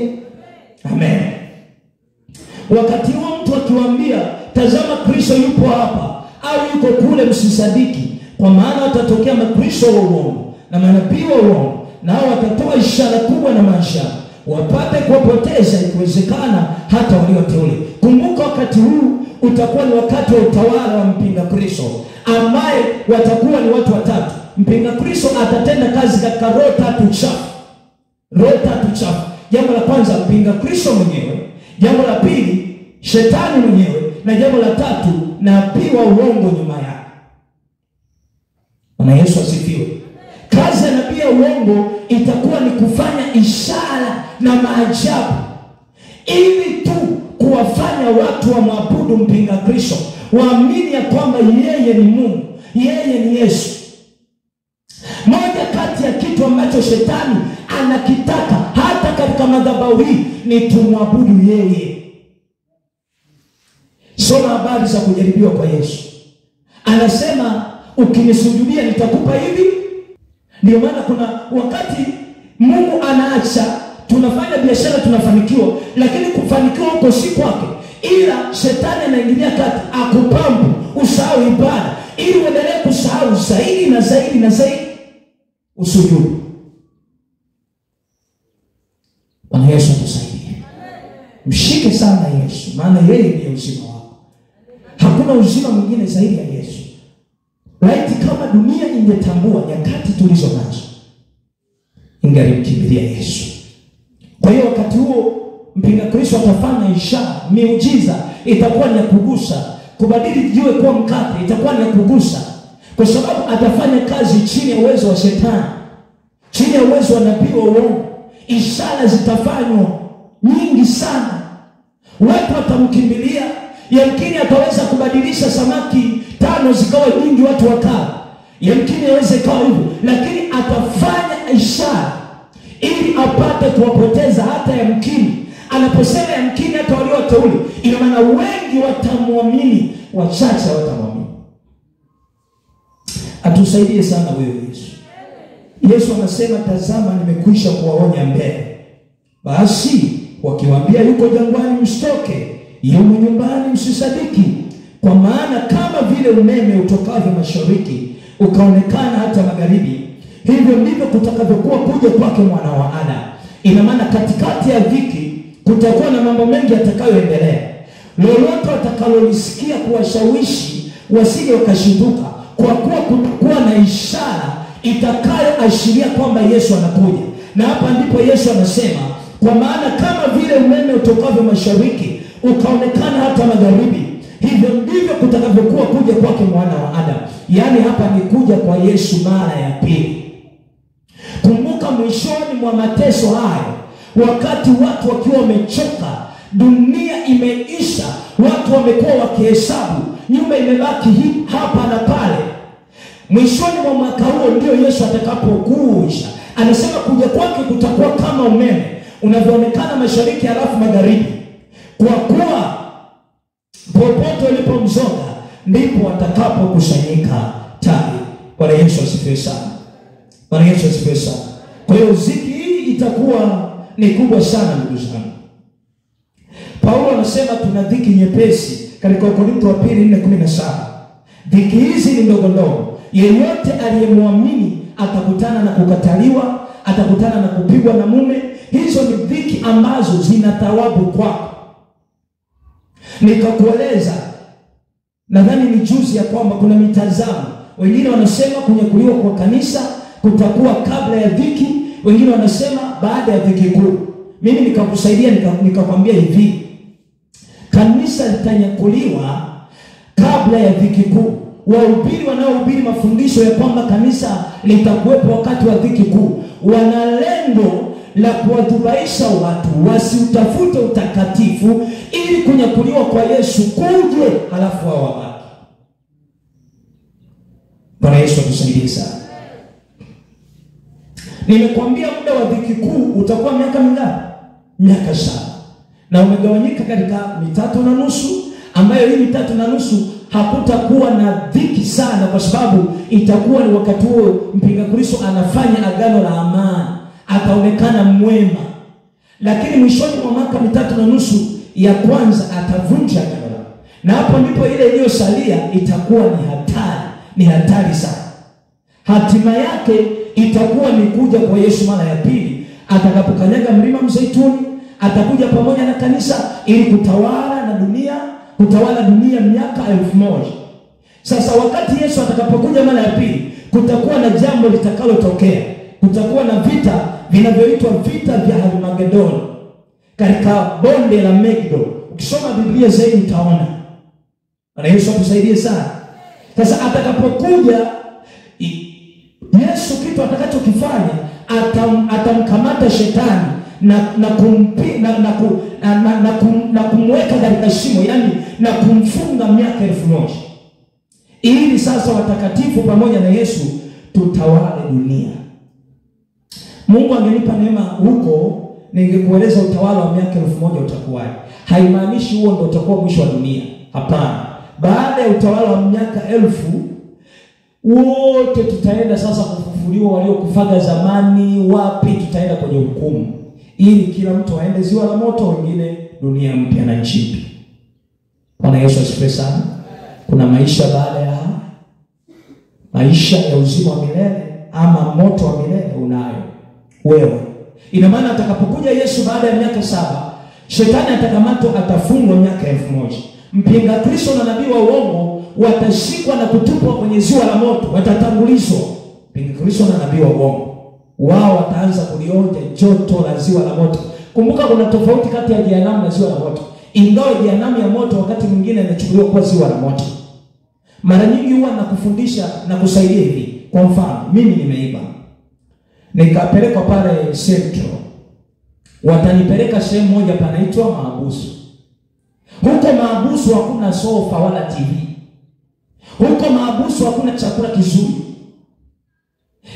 Amen. Wakati huo mtu akiwaambia, tazama Kristo yupo hapa au yuko kule, msisadiki, kwa maana watatokea makristo wa uongo na manabii wa uongo, nao watatoa ishara kubwa na maajabu, wapate kuwapoteza ikiwezekana hata walioteule. Kumbuka wakati huu utakuwa ni wakati wa utawala wa mpinga Kristo, ambaye watakuwa ni watu watatu. Mpinga Kristo atatenda kazi katika roho tatu chafu. Roho tatu chafu. Jambo la kwanza, mpinga Kristo mwenyewe. Jambo la pili, shetani mwenyewe, na jambo la tatu, nabii wa uongo nyuma yake. Bwana Yesu asifiwe. Kazi ya nabii wa uongo itakuwa ni kufanya ishara na maajabu, ili tu kuwafanya watu wa maabudu mpinga Kristo, waamini ya kwamba yeye ni Mungu, yeye ni Yesu. Moja kati ya kitu ambacho shetani anakitaka hata katika madhabahu hii ni tumwabudu yeye. Soma habari za kujaribiwa kwa Yesu. Anasema, ukinisujudia nitakupa hivi. Ndio maana kuna wakati Mungu anaacha tunafanya biashara, tunafanikiwa, lakini kufanikiwa huko si kwake, ila shetani anaingilia kati akupambu usahau ibada, ili uendelee kusahau zaidi na zaidi na zaidi usujudu. Bwana Yesu atusaidie. Mshike sana Yesu, maana yeye ndiye uzima wako. Hakuna uzima mwingine zaidi ya Yesu. Laiti kama dunia ingetambua nyakati tulizo nazo, ingalimkimbilia Yesu. Kwa hiyo wakati huo mpinga Kristo atafanya ishara, miujiza, itakuwa ni ya kugusa. Kubadili jiwe kuwa mkate itakuwa ni ya kugusa, kwa sababu atafanya kazi chini ya uwezo wa shetani, chini ya uwezo wa nabii wa uongo. Ishara zitafanywa nyingi sana, watu watamkimbilia. Yamkini ataweza kubadilisha samaki 5 zikawa nyingi, watu wakala. Yamkini aweze kawa hivyo, lakini atafanya ishara ili apate kuwapoteza hata yamkini. Anaposema yamkini hata walio wateule, ina maana wengi watamwamini, wachache watamwamini. Atusaidie sana wewe Yesu. Yesu anasema, tazama nimekwisha kuwaonya mbele. Basi wakiwaambia yuko jangwani msitoke, yumo nyumbani msisadiki. Kwa maana kama vile umeme utokavyo mashariki ukaonekana hata magharibi, hivyo ndivyo kutakavyokuwa kuja kwake Mwana wa Adamu. Ina maana katikati ya dhiki kutakuwa na mambo mengi yatakayoendelea. Lolote watakalolisikia kuwashawishi wasije wakashinduka, kwa kuwa kutakuwa na ishara itakayoashiria kwamba Yesu anakuja. Na hapa ndipo Yesu anasema, kwa maana kama vile umeme utokavyo mashariki ukaonekana hata magharibi, hivyo ndivyo kutakavyokuwa kuja kwake Mwana wa Adamu. Yaani hapa ni kuja kwa Yesu mara ya pili. Kumbuka mwishoni mwa mateso haya, wakati watu wakiwa wamechoka, dunia imeisha, watu wamekuwa wakihesabu, nyumba imebaki hapa na pale, mwishoni mwa mwaka huo ndio Yesu atakapokuja. Anasema kuja kwake kutakuwa kama umeme unavyoonekana mashariki halafu magharibi, kwa kuwa popote ulipomzoga ndipo watakapokusanyika tayari. Bwana Yesu asifiwe sana. Bwana Yesu asifiwe sana. Kwa hiyo ziki hii itakuwa ni kubwa sana ndugu zangu. Paulo anasema tuna dhiki nyepesi katika Wakorintho wa pili 4:17. Dhiki hizi ni ndogo ndogo. Yeyote aliyemwamini atakutana na kukataliwa, atakutana na kupigwa na mume. Hizo ni dhiki ambazo zina thawabu kwako. Nikakueleza nadhani ni juzi ya kwamba kuna mitazamo. Wengine wanasema kunyakuliwa kwa kanisa kutakuwa kabla ya dhiki, wengine wanasema baada ya dhiki kuu. Mimi nikakusaidia nikakwambia hivi, kanisa litanyakuliwa kabla ya dhiki kuu. Wahubiri wanaohubiri mafundisho ya kwamba kanisa litakuwepo wakati wa dhiki kuu, wana lengo la kuwadhubaisha watu wasiutafute utakatifu ili kunyakuliwa kwa Yesu kuje halafu wao wabaki. Bwana Yesu atusaidie sana. Nimekwambia muda wa dhiki kuu utakuwa miaka mingapi? Miaka 7. Na umegawanyika katika 3.5, ambayo hii 3.5 hakutakuwa na dhiki sana, kwa sababu itakuwa ni wakati huo mpinga Kristo anafanya agano la amani, ataonekana mwema. Lakini mwishoni mwa mwaka 3.5 ya kwanza atavunja agano, na hapo ndipo ile iliyosalia itakuwa ni hatari sana. Hatima yake itakuwa ni kuja kwa Yesu mara ya pili, atakapokanyaga mlima Mzeituni. Atakuja pamoja na kanisa ili kutawala dunia miaka 1000. Sasa wakati Yesu atakapokuja mara ya pili, kutakuwa na jambo litakalotokea. Kutakuwa na vita vinavyoitwa vita vya Armagedoni katika bonde la Megiddo. Ukisoma Biblia zaidi utaona. Bwana Yesu atusaidie sana. Sasa atakapokuja Yesu, kitu atakachokifanya, atamkamata shetani na kumweka katika shimo, yani na kumfunga miaka 1000, ili sasa watakatifu pamoja na Yesu tutawale dunia. Mungu angenipa neema huko, ningekueleza utawala wa miaka 1000 utakuwaje. Haimaanishi huo ndio utakuwa mwisho wa dunia. Hapana. Baada ya utawala wa miaka 1000 wote tutaenda sasa kufufuliwa, waliokufaga zamani wapi, tutaenda kwenye hukumu, ili kila mtu aende ziwa la moto, wengine dunia mpya na nchi mpya. Bwana Yesu asifiwe sana. Kuna maisha baada ya maisha ya uzima wa milele ama moto wa milele unayo wewe. Ina maana atakapokuja Yesu baada ya miaka 7, shetani atakamatwa, atafungwa miaka 1000. Mpinga Kristo na nabii wa uongo watashikwa na kutupwa kwenye ziwa la moto, watatangulizwa. Mpinga Kristo na nabii wa uongo wao wataanza kulionja joto la ziwa la moto. Kumbuka kuna tofauti kati ya jehanamu na ziwa la moto. Ingawa jehanamu ya moto wakati mwingine inachukuliwa kwa ziwa la moto. Mara nyingi huwa nakufundisha na kusaidia hivi. Kwa mfano, mimi nimeiba, nikapelekwa pale Central. Watanipeleka sehemu moja panaitwa maabusu. Huko maabusu hakuna sofa wala TV. Huko maabusu hakuna chakula kizuri.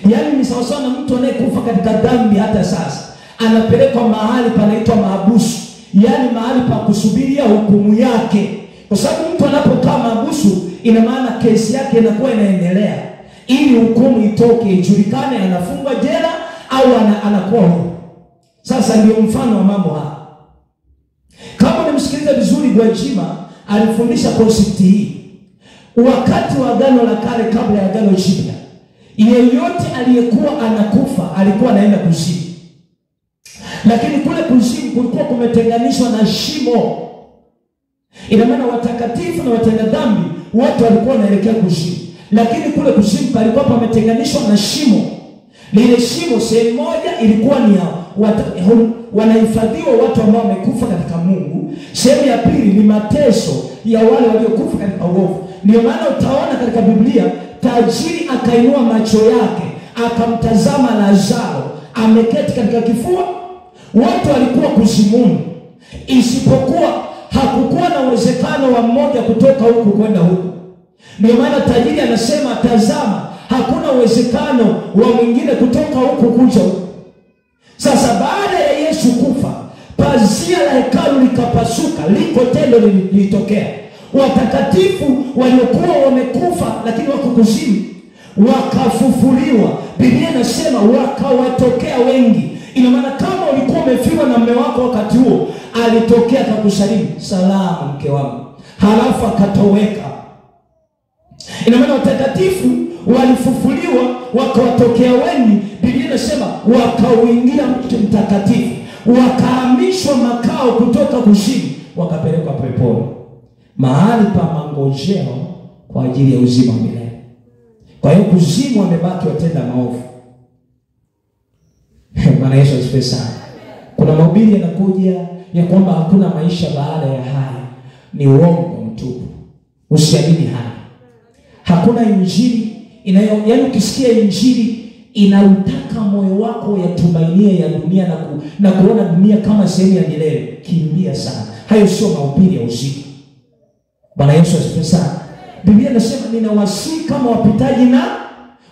Yaani ni sawa sawa na mtu anayekufa katika dhambi hata sasa anapelekwa mahali panaitwa mahabusu, yaani mahali pa kusubiria hukumu yake. Kwa sababu mtu anapokaa mahabusu, ina maana kesi yake inakuwa inaendelea ili hukumu itoke, ijulikane anafungwa jela au anakuwa huru. Sasa ndio mfano wa mambo haya. Kama unamsikiliza vizuri, Gwajima alifundisha concept hii wakati wa Agano la Kale, kabla ya Agano Jipya. Yeyote aliyekuwa anakufa alikuwa anaenda kuzimu, lakini kule kuzimu kulikuwa kumetenganishwa na shimo. Ina maana watakatifu na watenda dhambi wote walikuwa wanaelekea kuzimu, lakini kule kuzimu palikuwa pametenganishwa na shimo. Lile shimo, sehemu moja ilikuwa ni wanahifadhiwa watu ambao wamekufa katika Mungu, sehemu ya pili ni mateso ya wale waliokufa katika uovu. Ndio maana utaona katika Biblia tajiri akainua macho yake akamtazama Lazaro ameketi katika kifua. Wote walikuwa kuzimuni, isipokuwa hakukuwa na uwezekano wa mmoja kutoka huku kwenda huku. Ndio maana tajiri anasema, tazama, hakuna uwezekano wa mwingine kutoka huku kuja huku. Sasa baada ya Yesu kufa, pazia la hekalu likapasuka, liko tendo lilitokea. Watakatifu waliokuwa wamekufa lakini wako kuzimu wakafufuliwa. Biblia inasema wakawatokea wengi. Ina maana kama ulikuwa umefiwa na mume wako wakati huo, alitokea akakusalimu, salamu mke wangu, halafu akatoweka. Ina maana watakatifu walifufuliwa wakawatokea wengi. Biblia inasema wakauingia mji mtakatifu, wakahamishwa makao kutoka kuzimu, wakapelekwa peponi, mahali pa mangojeo kwa ajili ya uzima milele. Kwa hiyo kuzimu wamebaki watenda maovu. Bwana Yesu asifiwe sana. Kuna mahubiri yanakuja ya kwamba hakuna maisha baada ya haya. Ni uongo mtupu. Usiamini haya. Hakuna injili yaani ukisikia injili inautaka moyo wako yatumainie ya dunia na kuona dunia kama sehemu ya milele, kimbia sana. Hayo sio mahubiri ya uzima. Bwana Yesu asifiwe sana. Biblia inasema ninawasihi kama wapitaji na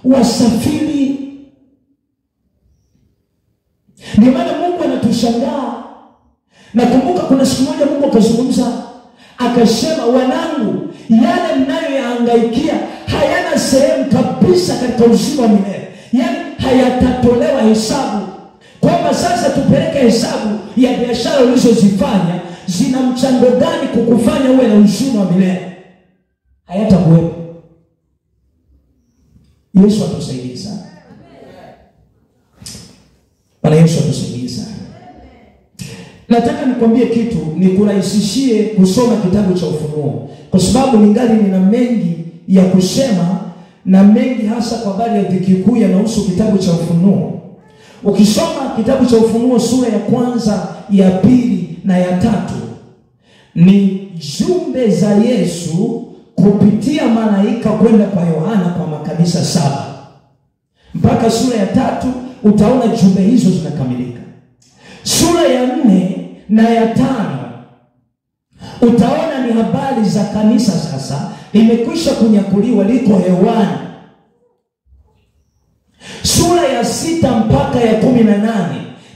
wasafiri. Ndio maana Mungu anatushangaa. Nakumbuka kuna siku moja Mungu akazungumza akasema, wanangu, yale mnayoyahangaikia hayana sehemu kabisa katika uzima wa milele. Yaani hayatatolewa hesabu. Kwamba sasa tupeleke hesabu ya biashara ulizozifanya, zina mchango gani kukufanya uwe na uzima wa milele? Hayatakuwepo. Yesu atusaidie sana. Bwana Yesu atusaidie sana. Nataka nikwambie kitu, nikurahisishie kusoma kitabu cha Ufunuo, kwa sababu ningali nina mengi ya kusema, na mengi hasa kwa habari ya dhiki kuu yanahusu kitabu cha Ufunuo. Ukisoma kitabu cha Ufunuo sura ya kwanza, ya pili na ya tatu, ni jumbe za Yesu kupitia malaika kwenda kwa Yohana kwa makanisa 7. Mpaka sura ya 3 utaona jumbe hizo zinakamilika. Sura ya 4 na ya 5 utaona ni habari za kanisa sasa limekwisha kunyakuliwa, liko hewani. Sura ya 6 mpaka ya 18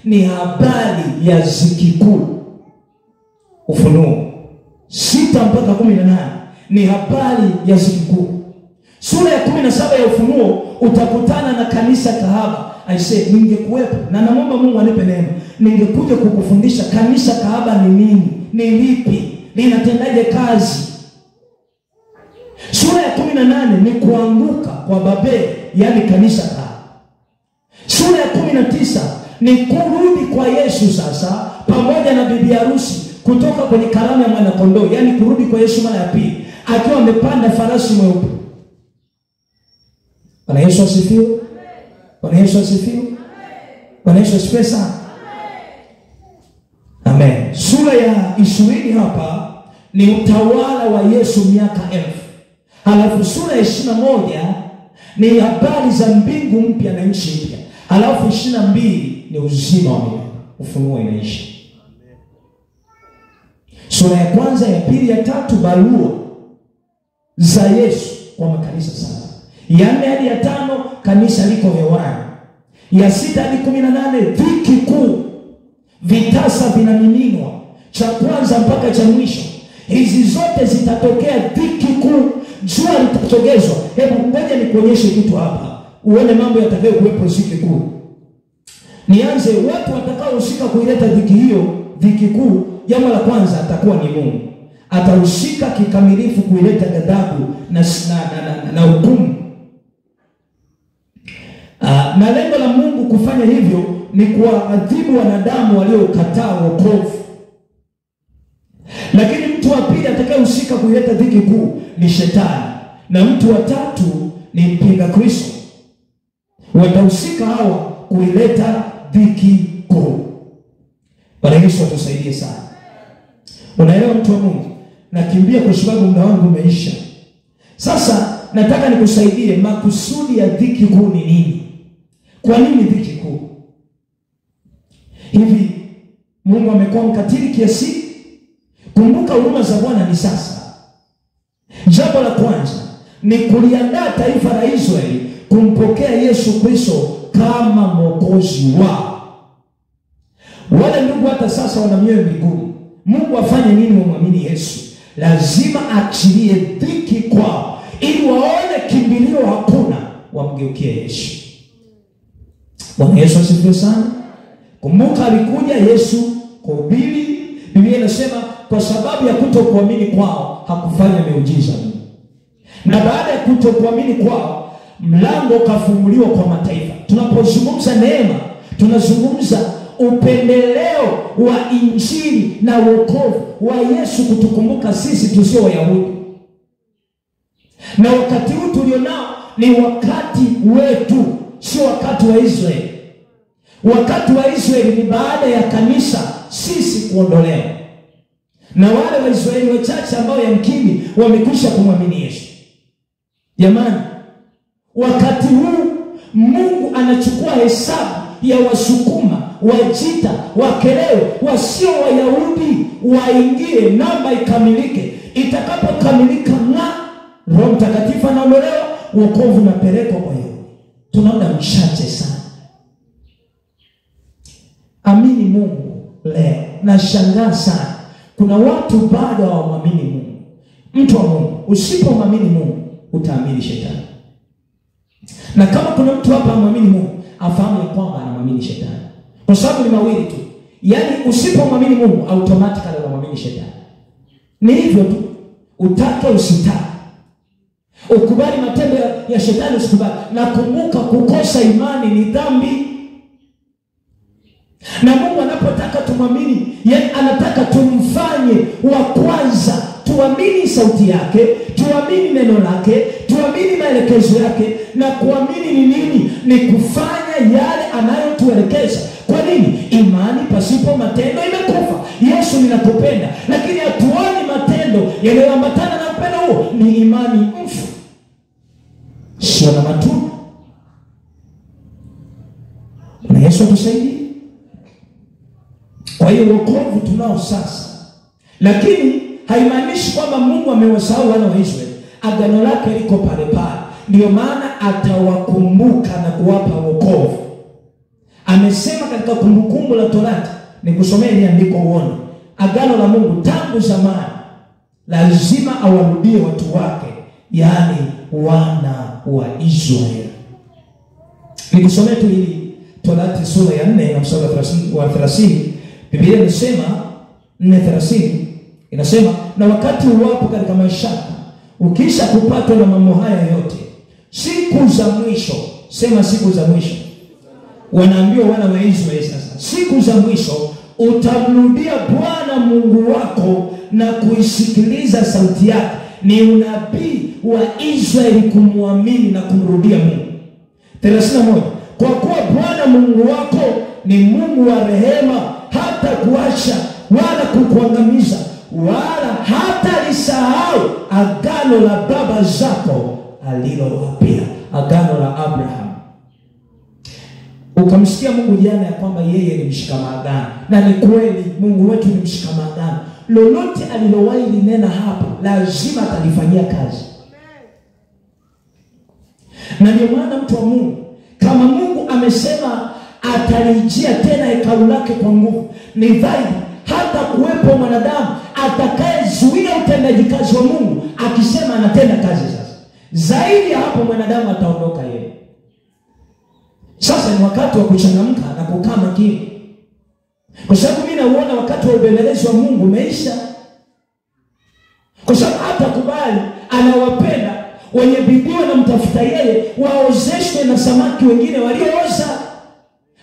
ni habari ya dhiki kuu. Ufunuo 6 mpaka 18 ni habari ya dhiki kuu. Sura ya 17 ya Ufunuo utakutana na kanisa kahaba. Aisee, ningekuwepo na naomba Mungu anipe neema, ningekuja kukufundisha kanisa kahaba ni nini, ni lipi, linatendaje kazi. Sura ya 18 ni kuanguka kwa Babeli, yani kanisa kahaba. Sura ya 19 ni kurudi kwa Yesu sasa pamoja na bibi harusi kutoka kwenye karamu ya mwana kondoo, yani kurudi kwa Yesu mara ya pili akiwa amepanda farasi mweupe. Bwana Yesu asifiwe. Bwana Yesu asifiwe. Bwana Yesu asifiwe sana. Amen. Sura ya 20 hapa ni utawala wa Yesu miaka 1000. Halafu sura ya 21 ni habari za mbingu mpya na nchi mpya. Halafu 22 ni uzima wa milele. Ufunuo inaishi. Sura ya kwanza, ya pili, ya tatu barua za Yesu kwa makanisa 7. Ya 4 hadi ya 5 kanisa liko hewani. Ya 6 hadi 18 dhiki kuu, vitasa vinamiminwa, cha kwanza mpaka cha mwisho. Hizi zote zitatokea dhiki kuu, jua litatogezwa. Hebu ngoja nikuonyeshe kitu hapa, uone mambo yatakayo kuwepo dhiki kuu. Nianze watu watakaohusika kuileta dhiki hiyo, dhiki kuu. Jambo la kwanza atakuwa ni Mungu. Atahusika kikamilifu kuileta ghadhabu na hukumu. Na lengo la Mungu kufanya hivyo ni kuwaadhibu wanadamu waliokataa wokovu. Lakini mtu wa pili atakayehusika kuileta dhiki kuu ni Shetani, na mtu wa tatu ni mpinga Kristo. Watahusika hawa kuileta dhiki kuu. Bwana Yesu atusaidie sana. Unaelewa mtu wa Mungu? Nakimbia kwa sababu muda wangu umeisha. Sasa nataka nikusaidie makusudi ya dhiki kuu ni nini? Kwa nini dhiki kuu? Hivi Mungu amekuwa mkatili kiasi? Kumbuka huruma za Bwana ni sasa. Jambo la kwanza ni kuliandaa taifa la Israeli kumpokea Yesu Kristo kama Mwokozi wao. Wale ndugu hata sasa wana mioyo migumu. Mungu afanye nini wamwamini Yesu? Lazima aachilie dhiki kwao ili waone kimbilio hakuna, wamgeukie Yesu. Bwana Yesu asifiwe sana. Kumbuka alikuja Yesu kuhubiri. Biblia inasema kwa sababu ya kutokuamini kwao hakufanya miujiza. Na baada ya kutokuamini kwao, mlango kafunguliwa kwa mataifa. Tunapozungumza neema, tunazungumza upendeleo wa injili na wokovu wa Yesu kutukumbuka sisi tusio Wayahudi. Na wakati huu tulionao ni wakati wetu, sio wakati wa Israeli. Wakati wa Israeli ni baada ya kanisa sisi kuondolewa. Na wale wa Israeli wachache ambao yamkini wamekwisha kumwamini Yesu. Jamani, wakati huu Mungu anachukua hesabu ya Wasukuma, Wajita, Wakerewe, wasio Wayahudi waingie, namba ikamilike. Itakapokamilika na Roho Mtakatifu anaondolewa, wokovu unapelekwa kwa Yehova. Tunaona mchache sana. Amini Mungu leo. Nashangaa sana, kuna watu bado hawamwamini Mungu. Mtu wa Mungu, usipomwamini Mungu utaamini Shetani. Na kama kuna mtu hapa amwamini Mungu, afahamu ya kwamba anamwamini Shetani. Kwa sababu ni mawili tu. Yaani usipomwamini Mungu automatically unamwamini Shetani. Ni hivyo tu. Utake usitake. Ukubali matendo ya Shetani usikubali. Na kumbuka kukosa imani ni dhambi. Na Mungu anapotaka tumwamini, yeye anataka tumfanye wa kwanza. Tuamini sauti yake, tuamini neno lake, tuamini maelekezo yake. Na kuamini ni nini? Ni kufanya yale anayotuelekeza. Kwa nini? Imani pasipo matendo imekufa. Yesu ninakupenda, lakini hatuoni matendo yanayoambatana na upendo huo. Ni imani mfu, sio na matunda. Na Yesu atusaidie. Kwa hiyo wokovu tunao sasa, lakini haimaanishi kwamba Mungu amewasahau wana wa Israeli. Agano lake liko pale pale. Ndio maana atawakumbuka na kuwapa wokovu. Amesema katika Kumbukumbu la Torati, nikusomee ile andiko uone. Agano la Mungu tangu zamani lazima awarudie watu wake, yaani wana wa Israeli. Nikusomee tu hili Torati sura ya 4 na mstari wa 30. Biblia inasema 4:30 inasema, na wakati uwapo katika mashaka, ukisha kupatwa na mambo haya yote, siku za mwisho, sema siku za mwisho. Wanaambiwa wana wa Israeli sasa, siku za mwisho utamrudia Bwana Mungu wako na kuisikiliza sauti yake. Ni unabii wa Israeli kumwamini na kumrudia Mungu. 31, kwa kuwa Bwana Mungu wako ni Mungu wa rehema, hata kuacha wala kukuangamiza, wala hata lisahau agano la baba zako alilowapia, agano la Abraham. Ukamsikia Mungu jana ya kwamba yeye ni mshika maagano, na ni kweli Mungu wetu ni mshika maagano. Lolote alilowahi linena hapo lazima atalifanyia kazi. Na ndio maana mtu wa Mungu, kama Mungu amesema atalijia tena hekalu lake kwa nguvu, ni dhahiri hata kuwepo mwanadamu atakayezuia utendaji kazi wa Mungu akisema anatenda kazi sasa. Zaidi ya hapo mwanadamu ataondoka yeye. Sasa ni wakati wa kuchangamka na kukaa makini. Kwa sababu mimi nauona wakati wa ubelelezi wa Mungu umeisha. Kwa sababu hata kubali anawapenda wenye bidii wanamtafuta yeye waozeshwe na samaki wengine waliooza.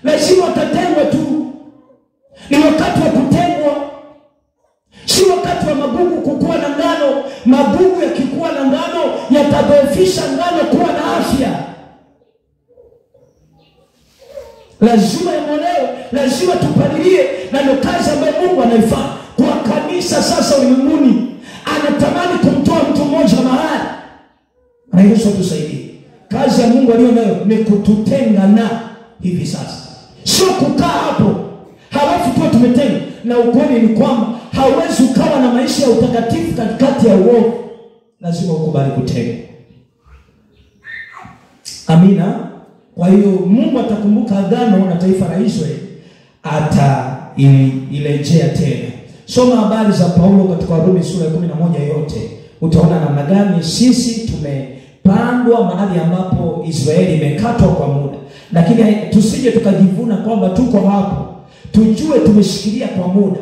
Lazima watatengwa tu. Ni wakati wa kutengwa. Si wakati wa magugu kukua na ngano. Magugu yakikua na ngano yatadhoofisha ngano kuwa na afya. Lazima yamolewe, lazima tupalilie, na ndio kazi ambayo Mungu anaifanya kwa kanisa sasa ulimwenguni. Anatamani kumtoa mtu mmoja mahali. Na Yesu atusaidie. Kazi ya Mungu aliyo nayo ni kututenga na hivi sasa. Sio kukaa hapo halafu tuwe tumetenga. Na ukweli ni kwamba hauwezi ukawa na maisha ya utakatifu katikati ya uovu. Lazima ukubali kutenga. Amina. Kwa hiyo Mungu atakumbuka agano na taifa la Israeli, atailejea tena. Soma habari za Paulo katika Warumi sura ya 11 yote. Utaona namna gani sisi tumepandwa mahali ambapo Israeli imekatwa kwa muda. Lakini tusije tukajivuna kwamba tuko hapo. Tujue tumeshikilia kwa muda.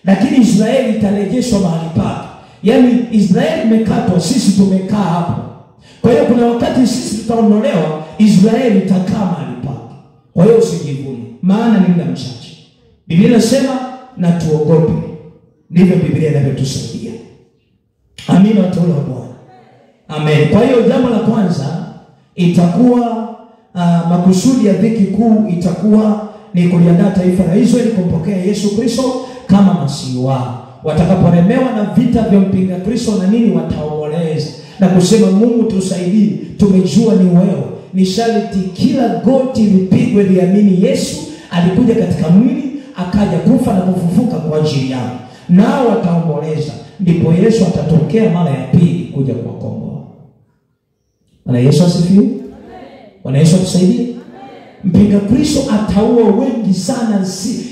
Lakini Israeli itarejeshwa mahali pake. Yaani Israeli imekatwa, sisi tumekaa hapo. Kwa hiyo kuna wakati sisi tutaondolewa, Israeli itakaa mahali pake. Kwa hiyo usijivune, maana ni muda mchache. Biblia inasema na tuogope. Ndivyo Biblia inavyotusaidia. Amina, watoto wa Bwana. Amen. Kwa hiyo jambo la kwanza itakuwa makusudi ya dhiki kuu itakuwa ni kuliandaa taifa la Israeli kumpokea Yesu Kristo kama Masihi wao. Watakapolemewa na vita vya mpinga Kristo na nini, wataomboleza na kusema Mungu tusaidie, tumejua ni wewe. Ni sharti kila goti lipigwe liamini Yesu alikuja katika mwili, akaja kufa na kufufuka kwa ajili yao. Nao wataomboleza, ndipo Yesu atatokea mara ya pili kuja kuwakomboa. Bwana Yesu asifiwe. Bwana Yesu atusaidie. Mpinga Kristo ataua wengi sana,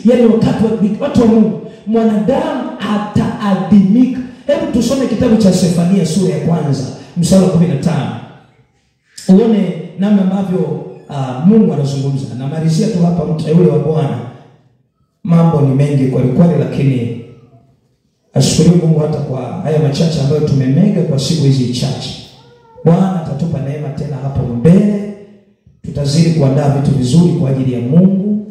yaani wakati watu wa Mungu, mwanadamu ataadimika. Hebu tusome kitabu cha Sefania sura ya 1 mstari wa 15. Uone namna ambavyo Mungu anazungumza. Na malizia tu hapa, mteule wa Bwana. Mambo ni mengi kwa kweli, lakini ashukuru Mungu hata kwa haya machache ambayo tumemega kwa siku hizi chache. Bwana atatupa neema tena hapo mbele. Tutazidi kuandaa vitu vizuri kwa ajili ya Mungu,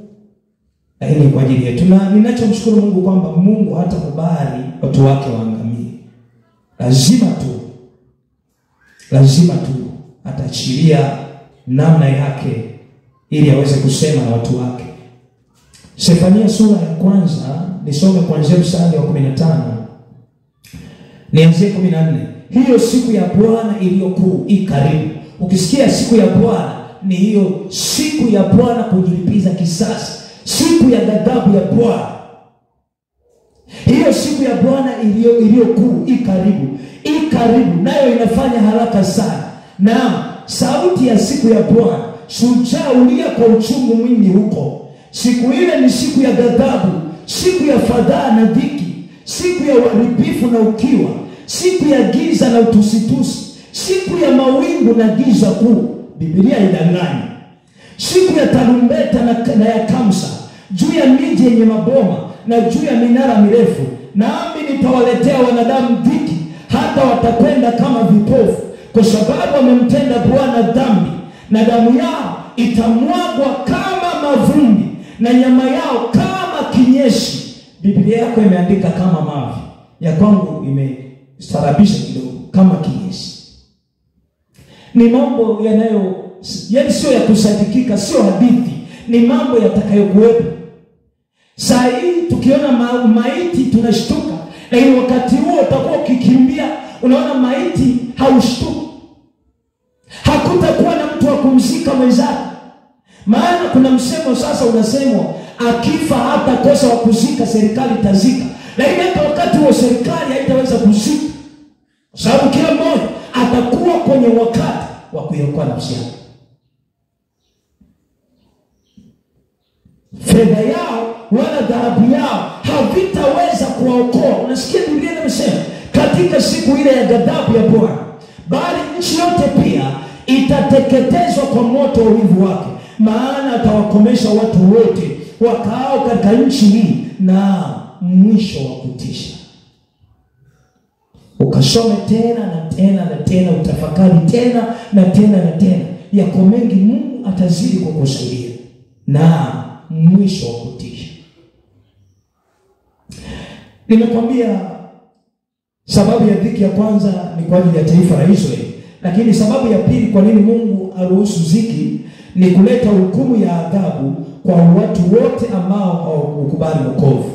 lakini kwa ajili yetu. Na ninachomshukuru Mungu kwamba Mungu hatakubali watu wake waangamie. Lazima tu ataachilia namna yake ili aweze kusema na watu wake. Sefania sura ya 1 nisome kuanzia mstari wa 15. Nianzie 14. Hiyo siku ya Bwana iliyokuu ikaribu. Ukisikia siku ya Bwana, ni hiyo siku ya Bwana kujilipiza kisasi. Siku ya ghadhabu ya Bwana. Hiyo siku ya Bwana iliyokuu ikaribu. Ikaribu, nayo inafanya haraka sana. Na sauti ya siku ya Bwana, shujaa ulia kwa uchungu mwingi huko. Siku ile ni siku ya ghadhabu, siku ya fadhaa na dhiki, siku ya uharibifu na ukiwa, siku ya giza na utusitusi, siku ya mawingu na giza kuu. Biblia idangani. Siku ya tarumbeta na ya kamsa, juu ya miji yenye maboma na juu ya minara mirefu. Nami nitawaletea wanadamu dhiki, hata watakwenda kama vipofu, kwa sababu wamemtenda Bwana dhambi, na damu yao itamwagwa kama mavumbi, na nyama yao kama kinyesi. Biblia yako imeandika kama mavi, ya kwangu imestarabisha kidogo, kama kinyesi. Ni mambo yaani sio ya kusadikika, sio hadithi, ni mambo yatakayokuwepo. Saa hii tukiona maiti tunashtuka, lakini wakati huo utakuwa ukikimbia, unaona maiti haushtuki. Hakutakuwa na mtu wa kumzika mwenzake. Maana kuna msemo sasa unasemwa, akifa hata kosa wa kuzika, serikali itazika. Lakini hata wakati huo serikali haitaweza kuzika, sababu kila mmoja atakuwa kwenye wakati wa kuiokoa nafsi yake. fedha yao wala dhahabu yao havitaweza kuwaokoa. Unasikia Biblia inasema katika siku ile ya ghadhabu ya Bwana, bali nchi yote pia itateketezwa kwa moto wa wivu wake, maana atawakomesha watu wote wakaao katika nchi hii na mwisho wa kutisha. Ukasome tena na tena na tena, utafakari tena na tena na tena. Yako mengi Mungu atazidi kukusaidia na mwisho wa kutisha. Nimekwambia sababu ya dhiki ya kwanza ni kwa ajili ya taifa la Israeli, lakini sababu ya pili kwa nini Mungu aruhusu dhiki ni kuleta hukumu ya adhabu kwa watu wote ambao hawakubali wokovu.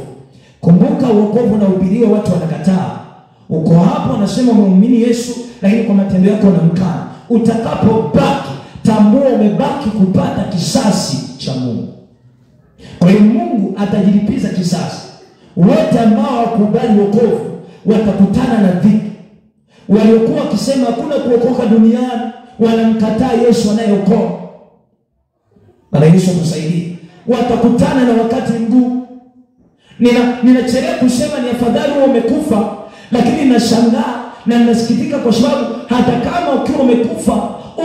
Kumbuka wokovu unahubiriwa, watu wanakataa. Uko hapo anasema muumini Yesu, lakini kwa matendo yako unamkana. Utakapobaki, tambua umebaki kupata kisasi cha Mungu. Kwa hiyo Mungu atajilipiza kisasi. Wote ambao hawakubali wokovu watakutana na dhiki. Waliokuwa wakisema hakuna kuokoka duniani wanamkataa Yesu anayeokoa. Bwana Yesu atusaidie. Watakutana na wakati mgumu. Ninachelewa kusema ni afadhali wewe umekufa, lakini nashangaa na ninasikitika kwa sababu hata kama ukiwa umekufa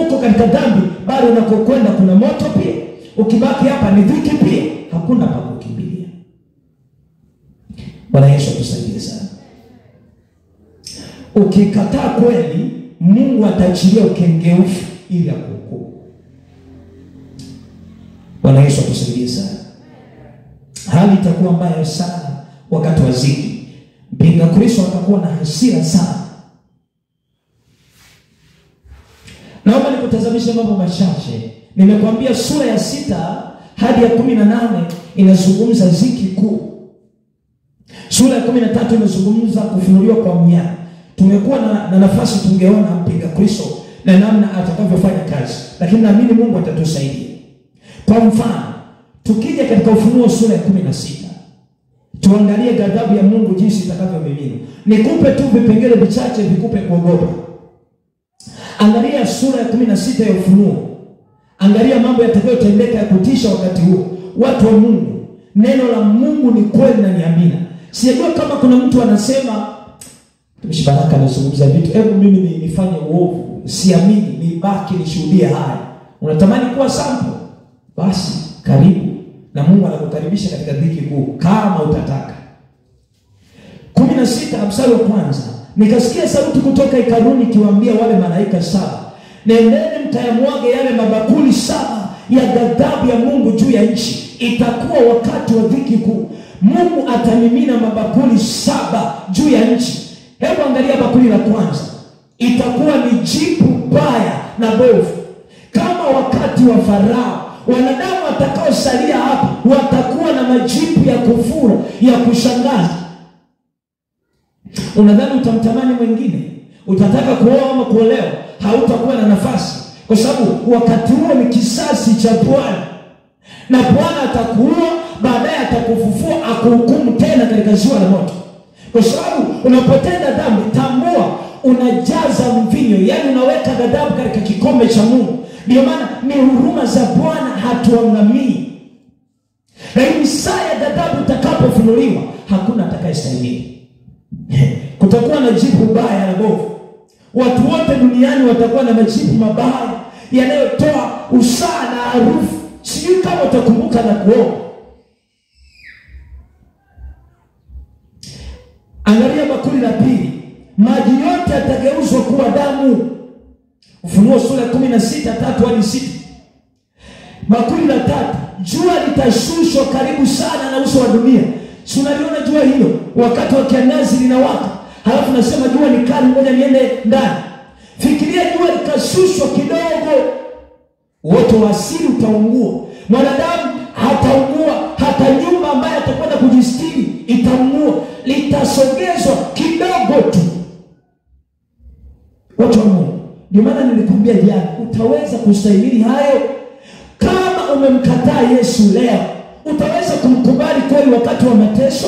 uko katika dhambi, bado unakokwenda kuna moto pia. Ukibaki hapa ni dhiki pia, hakuna pa kukimbilia. Bwana Yesu atusaidie sana. Ukikataa kweli, Mungu ataachilia ukengeufu ili akuhukumu. Bwana Yesu atusaidie sana. Hali itakuwa mbaya sana wakati wa dhiki. Mpinga Kristo atakuwa na hasira sana. Naomba nikutazamishe mambo machache. Nimekwambia sura ya 6 hadi ya 18 inazungumza dhiki kuu. Sura ya 13 inazungumza kufunuliwa kwa mnyama. Tumekuwa na nafasi tungeona mpinga Kristo na namna atakavyofanya kazi, lakini naamini Mungu atatusaidia. Kwa mfano, tukija katika Ufunuo sura ya 16, tuangalie ghadhabu ya Mungu jinsi itakavyomimina. Nikupe tu vipengele vichache vikupe kuogopa. Angalia sura ya 16 ya Ufunuo. Angalia mambo yatakayotendeka ya kutisha wakati huo. Watu wa Mungu, neno la Mungu ni kweli na ni amina. Sijua kama kuna mtu anasema Mtumishi Baraka anazungumza vitu, hebu mimi nifanye uovu, siamini, nibaki nishuhudie haya. Unatamani kuwa sample? Basi karibu, na Mungu anakukaribisha katika dhiki kuu kama utataka. 16 mstari wa kwanza. Nikasikia sauti kutoka hekaluni ikiwaambia wale malaika 7, nendeni mkayamwage yale mabakuli 7 ya ghadhabu ya Mungu juu ya nchi. Itakuwa wakati wa dhiki kuu. Mungu atamimina mabakuli 7 juu ya nchi. Hebu angalia bakuli la kwanza. Itakuwa ni jipu baya na bovu. Kama wakati wa Farao, wanadamu watakaosalia hapo watakuwa na majipu ya kufura, ya kushangaza. Unadhani utamtamani mwingine? Utataka kuoa ama kuolewa? Hautakuwa na nafasi, kwa sababu wakati huo ni kisasi cha Bwana. Na Bwana atakuua, baadaye atakufufua akuhukumu tena katika ziwa la moto. Kwa sababu unapotenda dhambi, tambua unajaza mvinyo, yani unaweka ghadhabu katika kikombe cha Mungu. Ndio maana ni huruma za Bwana hatuangamii. Lakini saa ya ghadhabu itakapofunuliwa, hakuna atakayestahimili. Kutakuwa na jipu baya na bovu. Watu wote duniani watakuwa na majipu mabaya yanayotoa usaa na harufu. Sijui kama utakumbuka na kuomba. Angalia bakuli la pili. Maji yote yatageuzwa kuwa damu. Ufunuo sura ya 16 3 hadi 6. Bakuli la 3. Jua litashushwa karibu sana na uso wa dunia. Si unaliona jua hilo? Wakati wa kiangazi linawaka. Halafu nasema jua ni kali, ngoja niende ndani. Fikiria jua likashushwa kidogo, wote wa asili utaungua. Mwanadamu hataungua, hata nyumba ambayo atakwenda kujistiri itaungua. Litasogezwa kidogo tu. Watu wa Mungu, ndio maana nilikwambia jana, utaweza kustahimili hayo kama umemkataa Yesu leo. Utaweza kumkubali kweli wakati wa mateso?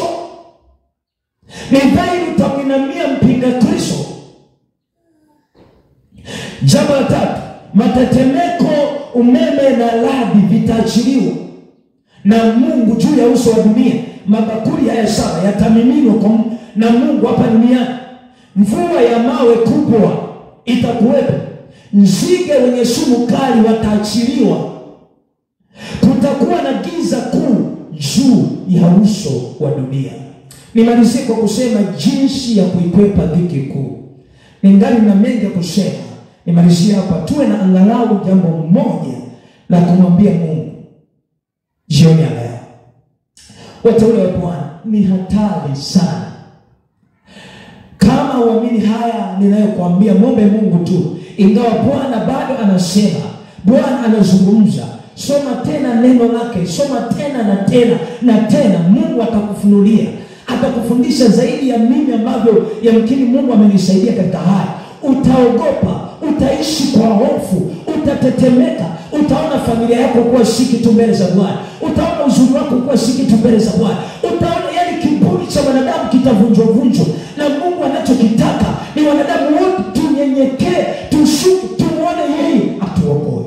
Ni dhahiri utamwinamia mpinga Kristo. Jambo la 3, matetemeko, umeme na radi vitaachiliwa. na Mungu juu ya uso wa dunia. Mabakuli haya 7 yatamiminwa na Mungu hapa duniani. Mvua ya mawe kubwa itakuwepo. Nzige wenye sumu kali wataachiliwa. Kutakuwa na giza kuu juu ya uso wa dunia. Nimalizie kwa kusema jinsi ya kuikwepa dhiki kuu. Ningali na mengi ya kusema. Nimalizie hapa. Tuwe na angalau jambo moja la kumwambia Mungu jioni ya leo. Wateule wa Bwana, ni hatari sana. Kama uamini haya ninayokuambia, muombe Mungu tu. Ingawa Bwana bado anasema, Bwana anazungumza, soma tena neno lake, soma tena na tena na tena. Mungu atakufunulia, atakufundisha zaidi ya mimi ambavyo yamkini Mungu amenisaidia katika haya. Utaogopa, utaishi kwa hofu, utatetemeka, utaona familia yako kuwa si kitu mbele za Bwana, utaona uzuri wako kuwa si kitu mbele za Bwana, utaona kiburi cha wanadamu kitavunjwa. Na Mungu anachokitaka ni wanadamu wote tunyenyekee, tushuku, tumuone yeye atuokoe.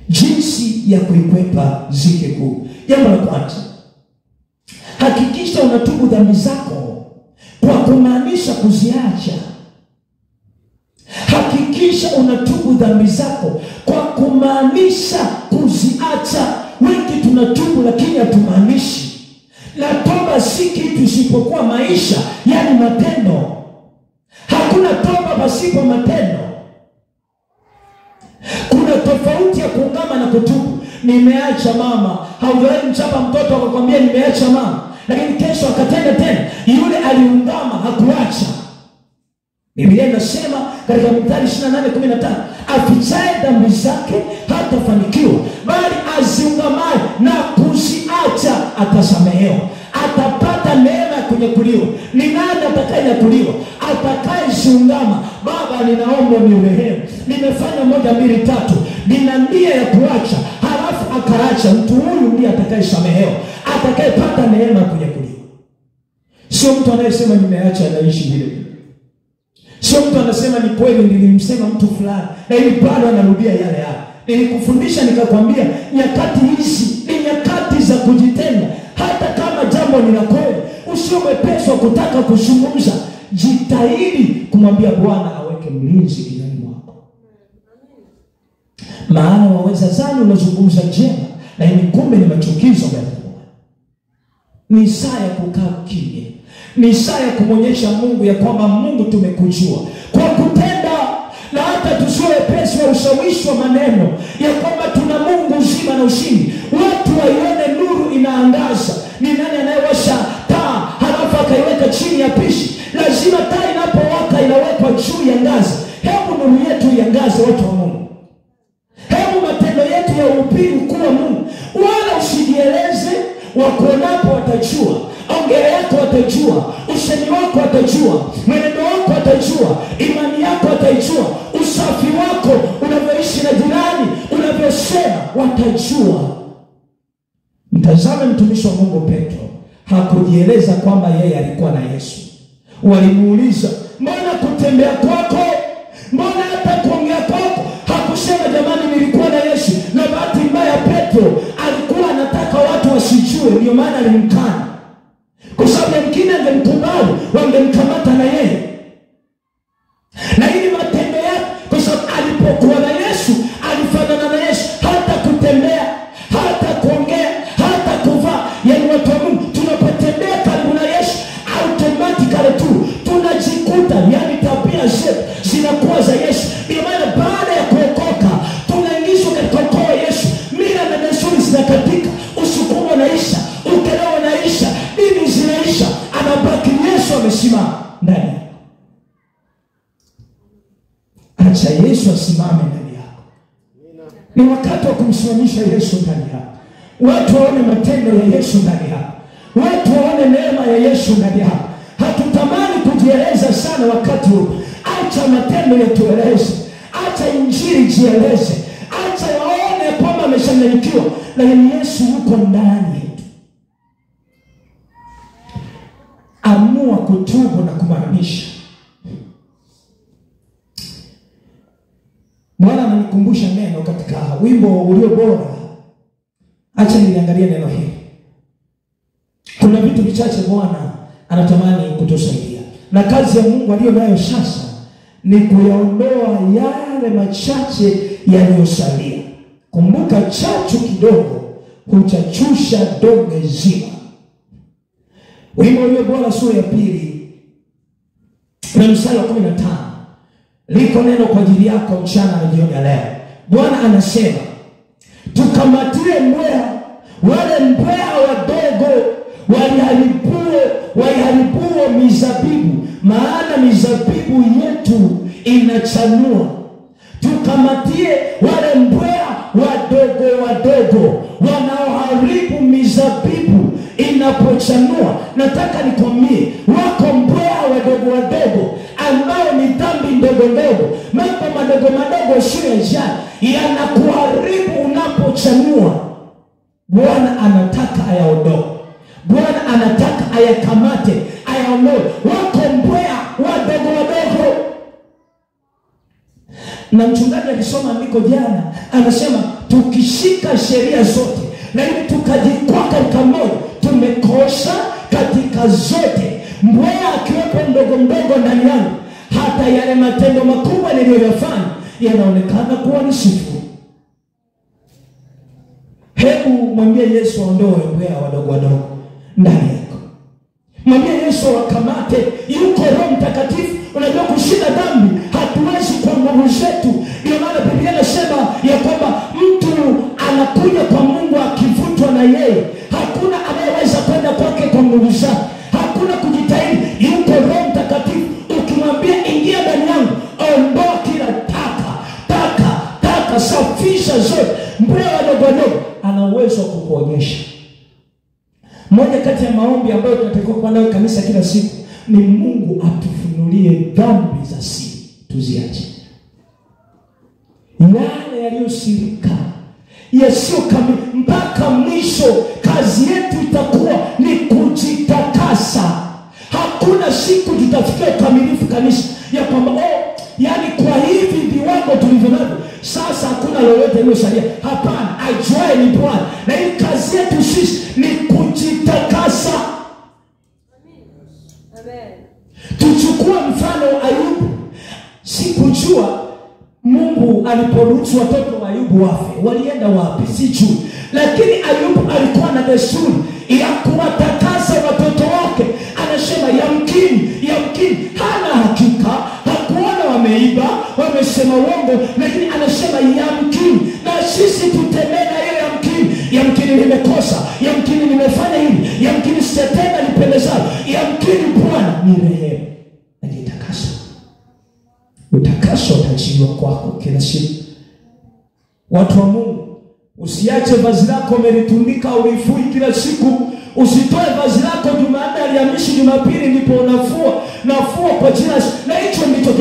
Jinsi ya kuikwepa dhiki kuu. Jambo la kwanza, hakikisha unatubu dhambi zako kwa kumaanisha kuziacha. Hakikisha unatubu dhambi zako kwa kumaanisha kuziacha. Wengi tunatubu lakini hatumaanishi. Na toba si kitu isipokuwa maisha, yani matendo. Hakuna toba pasipo matendo. Kuna tofauti ya kuungama na kutubu. Nimeacha mama. Haujawahi mchapa mtoto akakwambia nimeacha mama, lakini kesho akatenda tena. Yule aliungama, hakuacha. Biblia inasema katika Mithali 28:15, afichaye dhambi zake hatafanikiwa, bali aziungamaye na kuziacha atasamehewa. Atapata neema ya kunyakuliwa. Ni nani atakayenyakuliwa? Atakayeziungama. Baba, ninaomba nirehemu, nimefanya 1 2 3, nina nia ya kuacha, halafu akaacha. Mtu huyu ndiye atakayesamehewa, atakayepata neema ya kunyakuliwa. Sio mtu anayesema nimeacha anaishi vile. Sio mtu anasema ni kweli nilimsema mtu fulani na ili bado anarudia yale yale. Nilikufundisha nikakwambia nyakati hizi ni nyakati za kujitenga. Hata kama jambo ni la kweli, usio mwepesi wa kutaka kuzungumza. Jitahidi kumwambia Bwana aweke mlinzi ndani mwako. Maana waweza zani unazungumza njema, lakini kumbe ni machukizo mbele za Bwana. Ni saa ya kukaa kimya. Ni saa ya kumonyesha Mungu ya kwamba Mungu tumekujua kwa kutenda, na hata tusiwe wepesi wa ushawishi wa maneno ya kwamba tuna Mungu uzima na ushindi. Watu waione nuru inaangaza. Ni nani anayewasha taa halafu akaiweka chini ya pishi? Lazima taa inapowaka inawekwa juu ya ngazi. Hebu nuru yetu iangaze, watu wa Mungu. Hebu matendo yetu ya uhubiri kuwa Mungu. Wala usijieleze, wakuonapo watajua. Ongea yako watajua, usemi wako watajua, mwenendo wako watajua, imani yako watajua, usafi wako, unavyoishi na jirani, unavyosema watajua. Mtazame mtumishi wa Mungu Petro, hakujieleza kwamba yeye alikuwa na Yesu. Walimuuliza, mbona kutembea kwako, mbona hata kuongea kwako? Hakusema jamani nilikuwa na Yesu. Na bahati mbaya Petro alikuwa anataka watu wasijue, ndio maana alimkana. Kwa sababu yamkini angemkubali, wangemkamata na yeye. Na hili matendo yake, kwa sababu alipokuwa na Yesu, alifanana na Yesu. Hata kutembea, hata kuongea, hata kuvaa. Yani watu wa Mungu, tunapotembea karibu na Yesu, automatically tu tunajikuta, yani tabia zetu zinakuwa za Yesu. Ndio maana baada ya kuokoka, tunaingizwa katika ukoo wa Yesu. Mila na desturi zinakatika, usukumo unaisha, ukeleo unaisha, dini zinaisha, anabaki Yesu amesimama ndani. Acha Yesu asimame ndani yako. Ni wakati wa kumsimamisha Yesu ndani yako. Watu waone matendo ya Yesu ndani yako. Watu waone neema ya Yesu ndani yako. Hatutamani kujieleza sana wakati huu. Acha matendo yatueleze. Acha injili jieleze. Acha waone kwamba ameshanganyikiwa, lakini Yesu yuko ndani yetu. Amua kutubu na kumaanisha. Bwana ananikumbusha neno katika wimbo ulio bora. Acha niangalie neno hili. Kuna vitu vichache Bwana anatamani kutusaidia. Na kazi ya Mungu aliyo nayo sasa ni kuyaondoa yale machache yaliyosalia. Kumbuka, chachu kidogo huchachusha donge zima. Wimbo ulio bora sura ya 2 na mstari wa 15. Liko neno kwa ajili yako mchana na jioni ya leo. Bwana anasema, tukamatie mbweha, wale mbweha wadogo waliharibuo mizabibu, maana mizabibu yetu inachanua. Tukamatie wale mbweha wadogo wanaoharibu mizabibu inapochanua. Nataka nikwambie, wako mbweha wadogo ambao ni dhambi ndogo, mambo madogo usiyoyajali yanakuharibu unapochanua. Bwana anataka ayaondoe. Bwana anataka ayakamate, ayaondoe. Wako mbweha wadogo. Na mchungaji alisoma andiko jana, anasema tukishika sheria zote na ili tukajikwaa katika moja, tumekosa katika zote. Mbweha akiwepo mdogo ndani yangu, hata yale matendo makubwa niliyoyafanya yanaonekana kuwa ni sifuri. Hebu mwambie Yesu aondoe mbweha wadogo ndani yako. Mwambie Yesu akamate. Yuko Roho Mtakatifu. Unajua kushinda dhambi hatuwezi kwa nguvu zetu. Ndio maana Biblia inasema ya kwamba mtu anakuja kwa Mungu akivutwa na yeye. Hakuna anayeweza kwenda kwake kwa nguvu zake. Hakuna kujitahidi. Yuko Roho Mtakatifu. Ukimwambia ingia ndani yangu, ondoa kila taka, safisha zote. Mbweha wadogo ana uwezo wa kukuonyesha. Moja kati ya maombi ambayo tunatakiwa kuwa nayo kanisa kila siku ni Mungu atufunulie dhambi za siri, tuziache. Yale yaliyosirika, yasiyo kamili, mpaka mwisho kazi yetu itakuwa ni kujitakasa. Hakuna siku tutafikia ukamilifu kanisa ya kwamba yani kwa hivi viwango tulivyonavyo sasa hakuna lolote lilosalia. Hapana, ajuaye ni Bwana. Na hii kazi yetu sisi ni kujitakasa. Amen. Tuchukue mfano wa Ayubu. Sikujua Mungu aliporuhusu watoto wa Ayubu wafe, walienda wapi sijui. Lakini Ayubu alikuwa na desturi ya kuwatakasa watoto wake. Anasema yamkini hana hakika, hakuona wameiba, wamesema uongo, lakini anasema yamkini. Na sisi tutembea na ile yamkini nimekosa, yamkini nimefanya hivi, yamkini sitatenda nipendezalo, yamkini Bwana ni rehema. Najitakasa. Utakaso utachiwa kwako kila siku. Watu wa Mungu, usiache vazi lako umelitundika ulifui kila siku. Usitoe vazi lako Jumanne, Alhamisi, Jumapili ndipo nafua kwa jina. Na hicho ndicho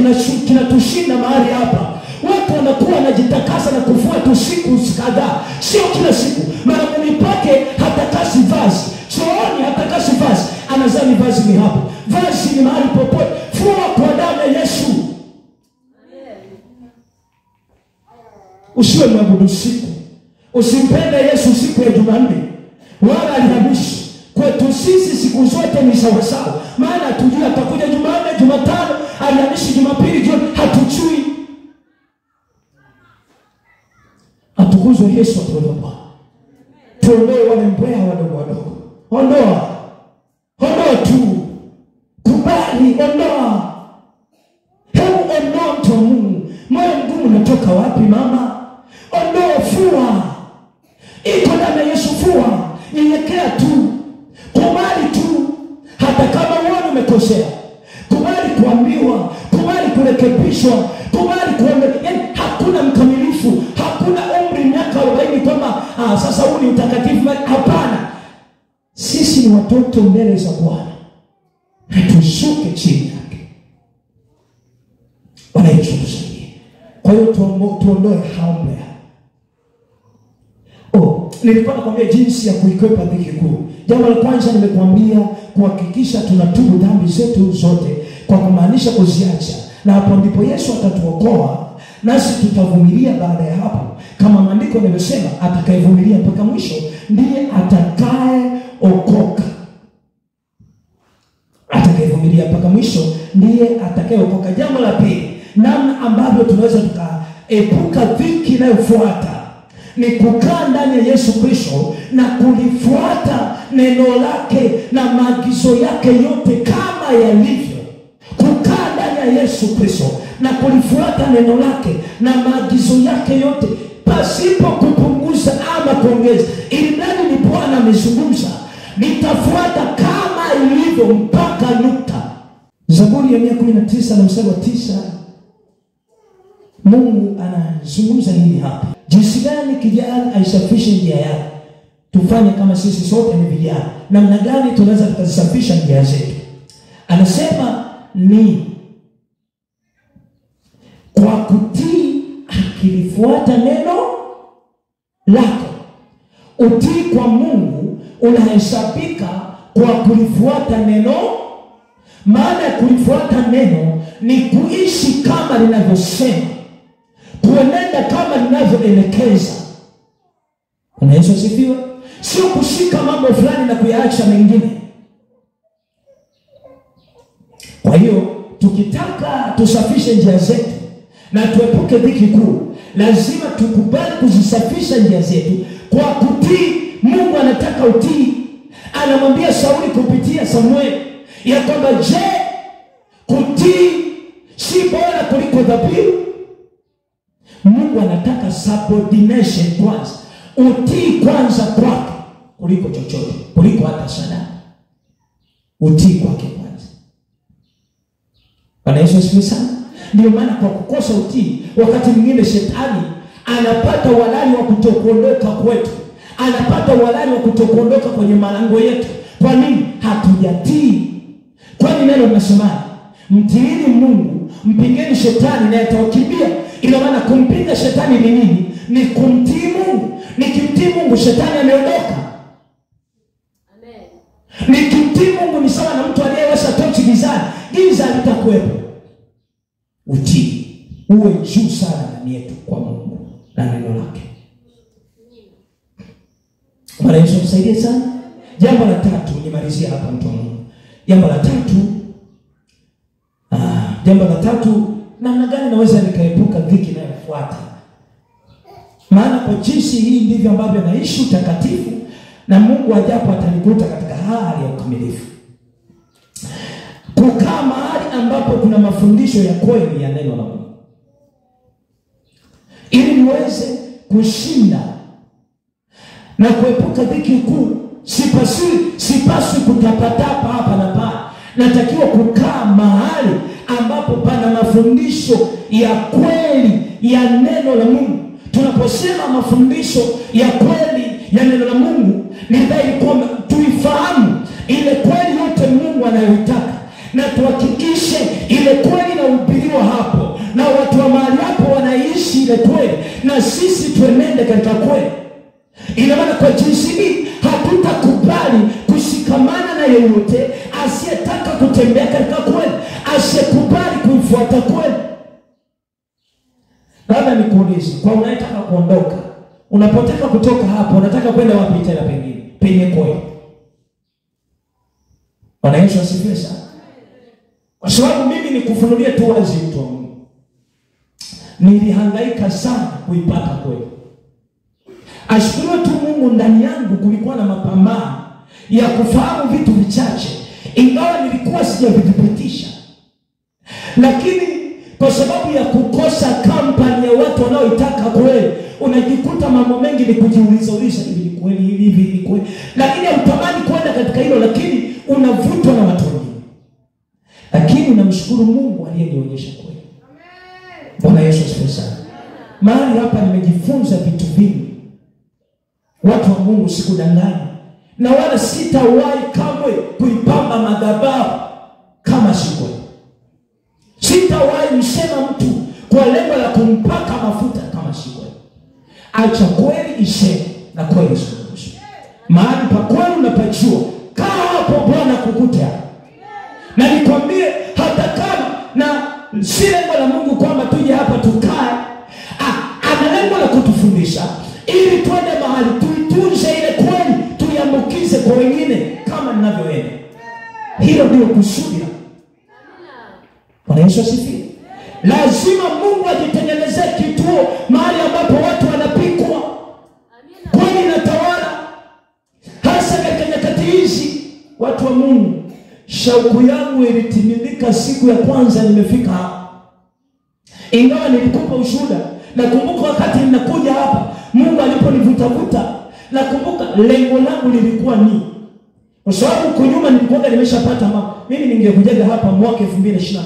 kinatushinda mahali hapa. Watu wanakuwa wanajitakasa na kufua tu siku kadhaa, sio kila siku. Mara mnipake hatakasi vazi, chooni hatakasi vazi, anazani vazi ni hapo. Vazi ni mahali popote. Fua kwa damu ya Yesu. Usiwe mwabudu siku. Usimpende Yesu siku ya Jumanne wala Alhamisi. Kwetu sisi siku zote ni sawasawa. Maana hatujui atakuja Jumanne, Jumatano, Alhamisi, Jumapili, jioni, hatujui. Atukuzwe Yesu atuondoe Bwana. Tuondoe wale mbweha wadogo. Ondoa tu. Kubali, ondoa. Hebu ondoa mtu wa Mungu. Moyo mgumu unatoka wapi mama? Ondoa, fua. Iko ndani ya Yesu, fua. Nyenyekea tu. Kubali tu. Hata kama wewe umekosea. Kubali kuambiwa, kubali kurekebishwa, kubali kuombewa. Yaani hakuna mkamilifu, hakuna umri miaka 40 kwamba sasa huu ni utakatifu. Hapana. Sisi ni watoto mbele za Bwana. Tushuke chini yake. Bwana Yesu tusaidie. Kwa hiyo tuondoe haombe. Nilikuwa nakwambia jinsi ya kuikwepa dhiki kuu. Jambo la kwanza nimekuambia kuhakikisha tunatubu dhambi zetu zote, kwa kumaanisha kuziacha. Na hapo ndipo Yesu atatuokoa, nasi tutavumilia baada ya hapo. Kama maandiko yamesema, atakayevumilia mpaka mwisho ndiye atakayeokoka. Atakayevumilia mpaka mwisho ndiye atakayeokoka. Jambo la pili, namna ambavyo tunaweza tukaepuka dhiki inayofuata ni kukaa ndani ya Yesu Kristo na kulifuata neno lake na maagizo yake yote kama yalivyo. Kukaa ndani ya Yesu Kristo na kulifuata neno lake na maagizo yake yote pasipo kupunguza ama kuongeza. Ili nani ni Bwana amezungumza, nitafuata kama ilivyo mpaka nukta. Zaburi ya 119 na mstari wa 9, Mungu anazungumza nini hapa? Jinsi gani kijana aisafishe njia yake. Tufanye kama sisi sote ni vijana. Namna gani tunaweza tukazisafisha njia zetu? Anasema ni kwa kutii, akilifuata neno lako. Utii kwa Mungu unahesabika kwa kulifuata neno. Maana ya kulifuata neno ni kuishi kama linavyosema, kuenenda kama linavyoelekeza. Unaweza sifiwe? Sio kushika mambo fulani na kuyaacha mengine. Kwa hiyo tukitaka tusafishe njia zetu na tuepuke dhiki kuu, lazima tukubali kuzisafisha njia zetu kwa kutii. Mungu anataka utii. Anamwambia Sauli kupitia Samueli ya kwamba je, kutii si bora kuliko dhabihu? Mungu anataka subordination kwanza, utii kwanza kwake kuliko chochote, kuliko hata sadaka. Utii kwake kwanza. Bwana Yesu asifiwe sana. Ndio maana kwa kukosa utii, wakati mwingine shetani anapata uhalali wa kutokuondoka kwetu, anapata uhalali wa kutokuondoka kwenye malango yetu. Kwa nini? Hatujatii. Kwani neno linasema mtiini Mungu, mpingeni shetani naye atawakimbia. Ina maana kumpinga shetani ni nini? Ni kumtii Mungu. Nikimtii Mungu shetani ameondoka. Amen. Nikimtii Mungu ni sawa na mtu aliyewasha tochi gizani, giza litakuwepo. Utii uwe juu sana ndani yetu kwa Mungu na neno lake. Bwana Yesu msaidie sana. Jambo la tatu, nimalizia hapa mtu wa Mungu. Jambo la tatu, namna gani naweza nikaepuka dhiki inayofuata? Maana kwa jinsi hii ndivyo ambavyo naishi utakatifu, na Mungu ajapo atanikuta katika hali ya ukamilifu. Kukaa mahali ambapo kuna mafundisho ya kweli ya neno la Mungu, ili niweze kushinda na kuepuka dhiki kuu. Sipaswi kutapatapa hapa na pale. Natakiwa kukaa mahali ambapo pana mafundisho ya kweli ya neno la Mungu. Tunaposema mafundisho ya kweli ya neno la Mungu, ni dhahiri kwamba tuifahamu ile kweli yote Mungu anayoitaka, na tuhakikishe ile kweli inahubiriwa hapo na watu wa mahali hapo wanaishi ile kweli, na sisi tuenende katika kweli. Ina maana kwa jinsi hii hatutakubali kushikamana na yeyote asiyetaka kutembea katika kweli, asiyekubali kuifuata kweli. Labda nikuulize, kwa unayetaka kuondoka, unapotaka kutoka hapo, unataka kwenda wapi tena pengine? Penye kweli. Bwana Yesu asifiwe sana. Kwa sababu mimi nikufunulie tu wazi mtu wa Mungu, nilihangaika sana kuipata kweli. Ashukuriwe tu Mungu, ndani yangu kulikuwa na mapambano ya kufahamu vitu vichache, ingawa nilikuwa sijavithibitisha. Lakini kwa sababu ya kukosa kampani ya watu wanaoitaka kweli, unajikuta mambo mengi ni kujiuliza hivi ni kweli, hivi ni kweli. Lakini hautamani kwenda katika hilo, lakini unavutwa na watu wengine. Lakini unamshukuru Mungu aliyenionyesha kweli. Amen. Bwana Yesu asifiwe sana. Mahali hapa nimejifunza vitu vingi. Watu wa Mungu, sikudanganya, na wala sitawahi kamwe kuipamba madhabahu kama si kweli. Sitawahi msema mtu kwa lengo la kumpaka mafuta kama si kweli. Acha kweli iseme na kweli iseme. Mahali pa kweli unapajua, kaa hapo Bwana kukuta. Na nikwambie, hata kama na si lengo la Mungu kwamba tuje hapa tukae, ana lengo la kutufundisha ili tuende mahali tuitunze ile kweli kwa wengine kama ninavyoenda. Hilo ndio kusudi. Bwana Yesu asifiwe. Lazima Mungu ajitengenezee kituo mahali ambapo watu wanapikwa. Kwani natawala hasa katika nyakati hizi. Watu wa Mungu, shauku yangu ilitimilika siku ya kwanza nimefika hapa. Ingawa nilikupa ushuhuda, nakumbuka wakati ninakuja hapa, Mungu aliponivuta, nakumbuka lengo langu lilikuwa ni, kwa sababu kunyuma nilikuwa nimeshapata mambo. Mimi ningekujaga hapa mwaka 2022.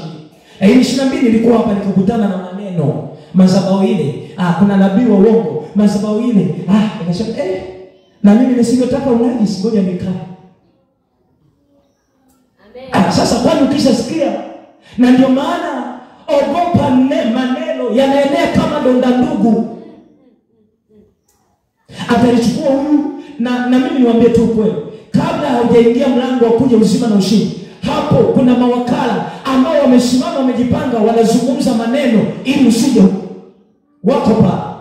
2022 nilikuwa hapa nikakutana na maneno madhabahu ile. Kuna nabii wa uongo madhabahu ile. Nikasema na mimi nisingotaka unajisi, ngoja nikae. Sasa kwani ukishasikia, na ndio maana ogopa maneno yanaenea kama donda ndugu. Atalichukua huyu na mimi niwaambie tu kweli, kabla haujaingia mlango wa kuja uzima na ushindi, hapo kuna mawakala ambao wamesimama wamejipanga, wanazungumza maneno ili usije wako pa.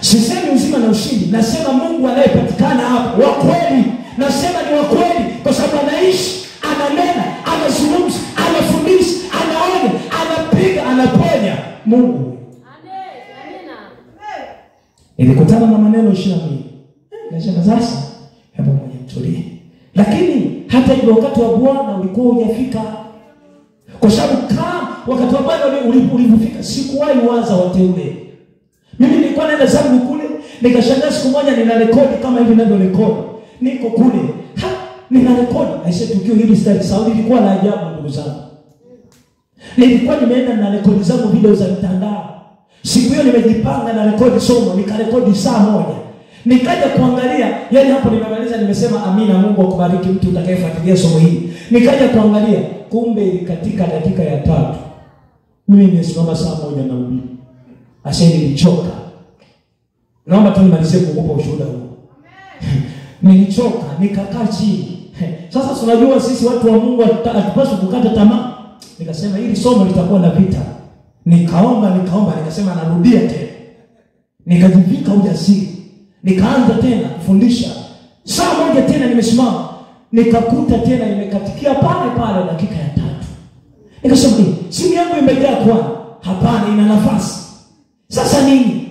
Sisemi uzima na ushindi, nasema Mungu anayepatikana hapo wa kweli. Nasema ni wa kweli kwa sababu anaishi, ananena, anazungumza, anafundisha, anaonya, anapiga, anaponya. Mungu. Nilikutana na maneno 22. Nasema sasa hebu mwenye mtulie. Lakini hata hivyo wakati wa Bwana ulikuwa hujafika. Kwa sababu kama wakati wa Bwana ulipofika, sikuwahi waza wateule. Mimi nilikuwa naenda zangu kule, nikashangaa siku moja nina rekodi kama hivi ninavyo rekodi. Niko kule, nina rekodi. Aisha tukio hili stari Saudi ilikuwa la ajabu ndugu zangu. Nilikuwa nimeenda na rekodi zangu video za mtandao. Siku hiyo nimejipanga na rekodi somo, nikarekodi saa moja. Nikaja kuangalia, yani hapo nimemaliza nimesema amina, Mungu akubariki mtu utakayefuatilia somo hili. Nikaja kuangalia, kumbe katika dakika ya 3 mimi nimesimama saa moja na ubiri. Nilichoka. Naomba tu nimalizie kukupa ushuhuda huu. Nilichoka, nikakaa chini. Sasa tunajua sisi watu wa Mungu hatupaswi kukata tamaa. Nikasema hili somo litakuwa na vita. Nikaomba, nikasema narudia tena. Nikajivika ujasiri. Nikaanza tena kufundisha. Saa moja tena nimesimama. Nikakuta tena imekatikia pale dakika ya 3. Nikasema simu yangu imejaa kwa. Hapana, ina nafasi. Sasa nini?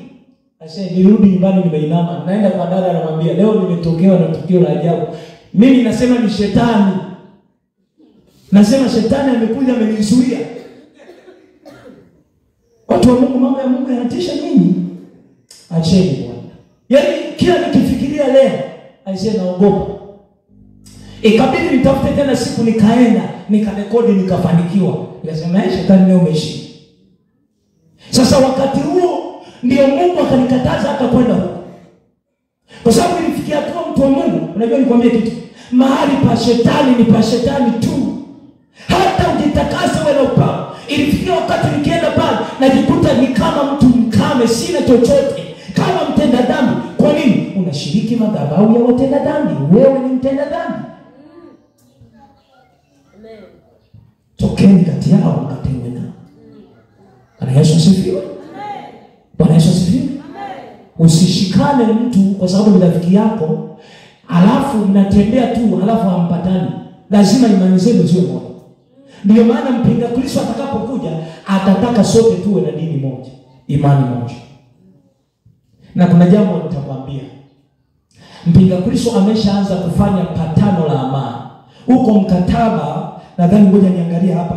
Nirudi nyumbani nimeinama. Naenda kwa dada anamwambia leo nimetokewa na tukio la ajabu. Mimi nasema ni shetani. Nasema shetani amekuja amenizuia. Watu wa Mungu, mambo ya Mungu yanatisha nyinyi. Acheni Bwana. Yaani kila nikifikiria leo, aisee naogopa. Ikabidi nitafute tena siku, nikaenda, nikarekodi, nikafanikiwa. Nikasema shetani leo umeishi. Sasa wakati huo ndio Mungu akanikataza hata kwenda huko. Kwa sababu ilifikia tu mtu wa Mungu, unajua nikwambie kitu. Mahali pa shetani ni pa shetani tu. Hata ujitakase wewe upao. Ilifikia wakati nikienda pale najikuta ni kama mtu mkame, sina chochote, kama mtenda dhambi. Kwa nini? Unashiriki madhabahu ya watenda dhambi. Wewe ni mtenda dhambi. Amen. Tokeni kati yao mkatengwe nao. Bwana Yesu asifiwe. Amen. Bwana Yesu asifiwe. Amen. Usishikane mtu kwa sababu ni rafiki yako, alafu mnatembea tu alafu hampatani. Lazima imani zenu ziwe moja. Ndio maana mpinga Kristo atakapokuja atataka sote tuwe na dini moja, imani moja. Na kuna jambo nitakwambia. Mpinga Kristo ameshaanza kufanya patano la amani. Huko mkataba, nadhani ngoja niangalie hapa,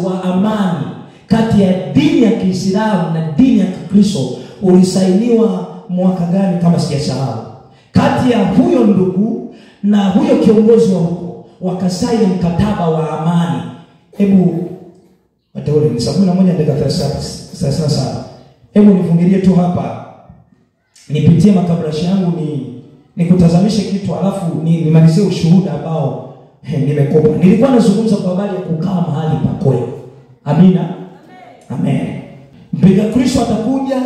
wa amani kati ya dini ya Kiislamu na dini ya Kikristo ulisainiwa mwaka gani kama sijasahau. Kati ya huyo ndugu na huyo kiongozi wa huko wakasaini mkataba wa amani. Hebu wateule ni 11:37. Hebu nifungilie tu hapa. Nipitie makabrashi yangu nikutazamishe kitu alafu nimalizie ushuhuda ambao nimekopa. Nilikuwa nazungumza kwa habari ya kukaa mahali pa kweli. Amina. Amen. Mpinga Kristo atakuja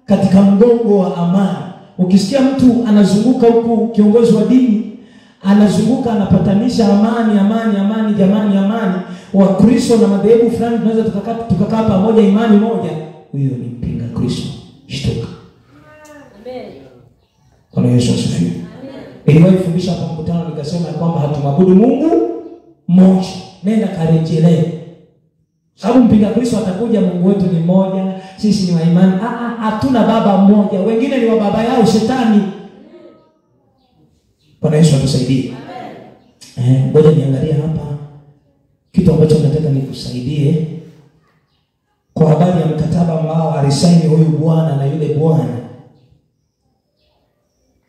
katika mgongo wa amani. Ukisikia mtu anazunguka huku, kiongozi wa dini anazunguka anapatanisha amani, jamani, amani. Wa Kristo na madhehebu fulani tunaweza tukakaa pamoja, imani moja. Huyo ni mpinga Kristo. Shtuka. Amen. Bwana Yesu asifiwe. Amen. Niliwahi fundisha hapa mkutano nikasema kwamba hatumwabudu Mungu mmoja. Nenda karejelee. Sababu mpinga Kristo atakuja, Mungu wetu ni mmoja, sisi ni wa imani. Hatuna baba mmoja, wengine ni wa baba yao Shetani. Bwana Yesu atusaidie. Ngoja niangalie hapa kitu ambacho nataka nikusaidie kwa habari ya mkataba ambao alisaini huyu bwana na yule bwana.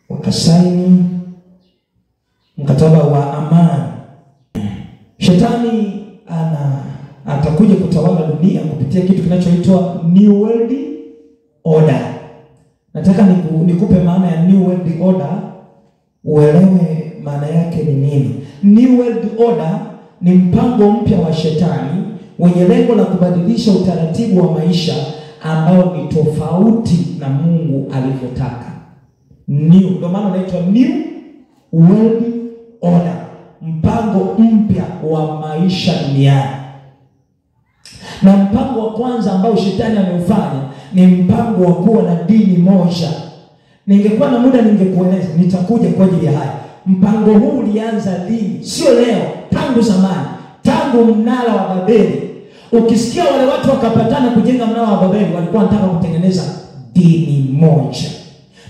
Wakasaini mkataba wa amani. Shetani atakuja kutawala dunia kupitia kitu kinachoitwa New World Order. Nataka nikupe maana ya New World Order, uelewe maana yake ni nini. New World Order ni mpango mpya wa Shetani wenye lengo la kubadilisha utaratibu wa maisha ambao ni tofauti na Mungu alivyotaka. Ndio maana unaitwa New World Order, mpango mpya wa maisha duniani. Na mpango wa kwanza ambao Shetani ameufanya ni mpango wa kuwa na dini moja. Ningekuwa na muda ningekueleza, nitakuja kwa ajili ya haya. Mpango huu ulianza lini? Sio leo, tangu zamani, tangu mnara wa Babeli. Ukisikia wale watu wakapatana kujenga mnara wa Babeli, walikuwa wanataka kutengeneza dini moja.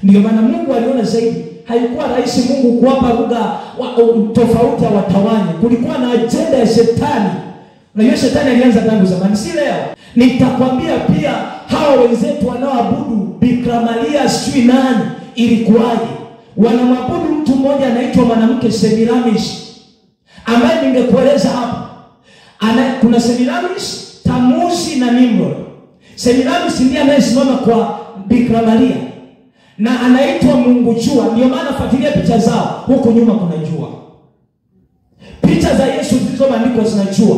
Ndio maana Mungu aliona zaidi haikuwa rahisi Mungu kuwapa lugha tofauti ya watawanye. Kulikuwa na ajenda ya Shetani. Na hiyo Shetani alianza tangu zamani, si leo. Nitakwambia pia hawa wenzetu wanaoabudu Bikira Maria sijui nani ilikuwaje. Wanamwabudu mtu mmoja anaitwa mwanamke Semiramis, ambaye ningekueleza hapa. Kuna Semiramis, Tamuzi na Nimrod. Semiramis ndiye anayesimama kwa Bikira Maria na anaitwa Mungu Jua. Ndio maana fuatilia picha zao, huko nyuma kuna jua. Picha za Yesu zilizoandikwa zinajua.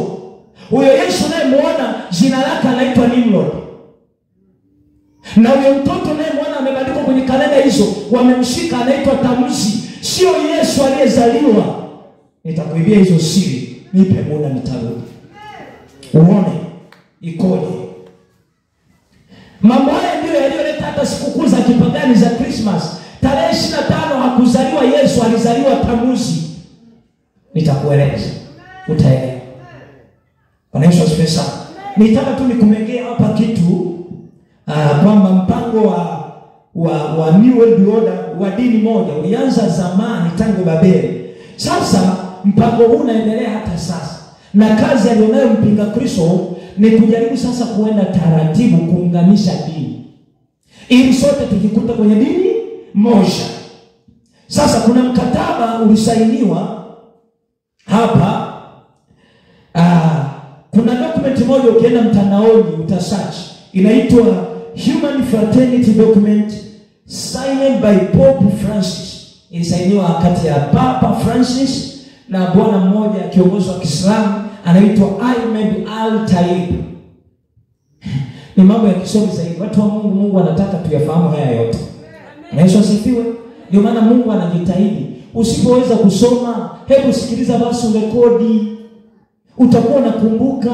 Huyo Yesu unayemuona jina lake anaitwa Nimrod. Na huyo mtoto unayemuona amebandikwa kwenye kalenda hizo wamemshika anaitwa Tamuzi. Sio Yesu aliyezaliwa. Nitakuibia hizo siri, nipe muda nitarudi uone ikoje. Mambo haya ndio yaliyoleta hata sikukuu za kipagani za Christmas. Tarehe 25 hakuzaliwa Yesu, alizaliwa Tamuzi. Nitakueleza, utaelewa. Bwana Yesu asifiwe sana. Nitaka tu nikumegea hapa kitu kwamba mpango wa New World Order wa dini moja ulianza zamani tangu Babeli. Sasa mpango huu unaendelea hata sasa. Na kazi aliyonayo mpinga Kristo ni kujaribu sasa kuenda taratibu kuunganisha dini, ili sote tujikuta kwenye dini moja. Sasa kuna mkataba ulisainiwa hapa. Kuna document moja ukienda mtandaoni utasearch, inaitwa Human Fraternity Document signed by Pope Francis. Ilisainiwa kati ya Papa Francis na bwana mmoja kiongozi wa Kiislamu anaitwa Ahmed Al-Taib. Ni mambo ya kisomi zaidi. Watu wa Mungu anataka tuyafahamu haya yote. Na Yesu asifiwe. Ndio maana Mungu anajitahidi. Usipoweza kusoma, hebu sikiliza basi urekodi. Utakuwa unakumbuka.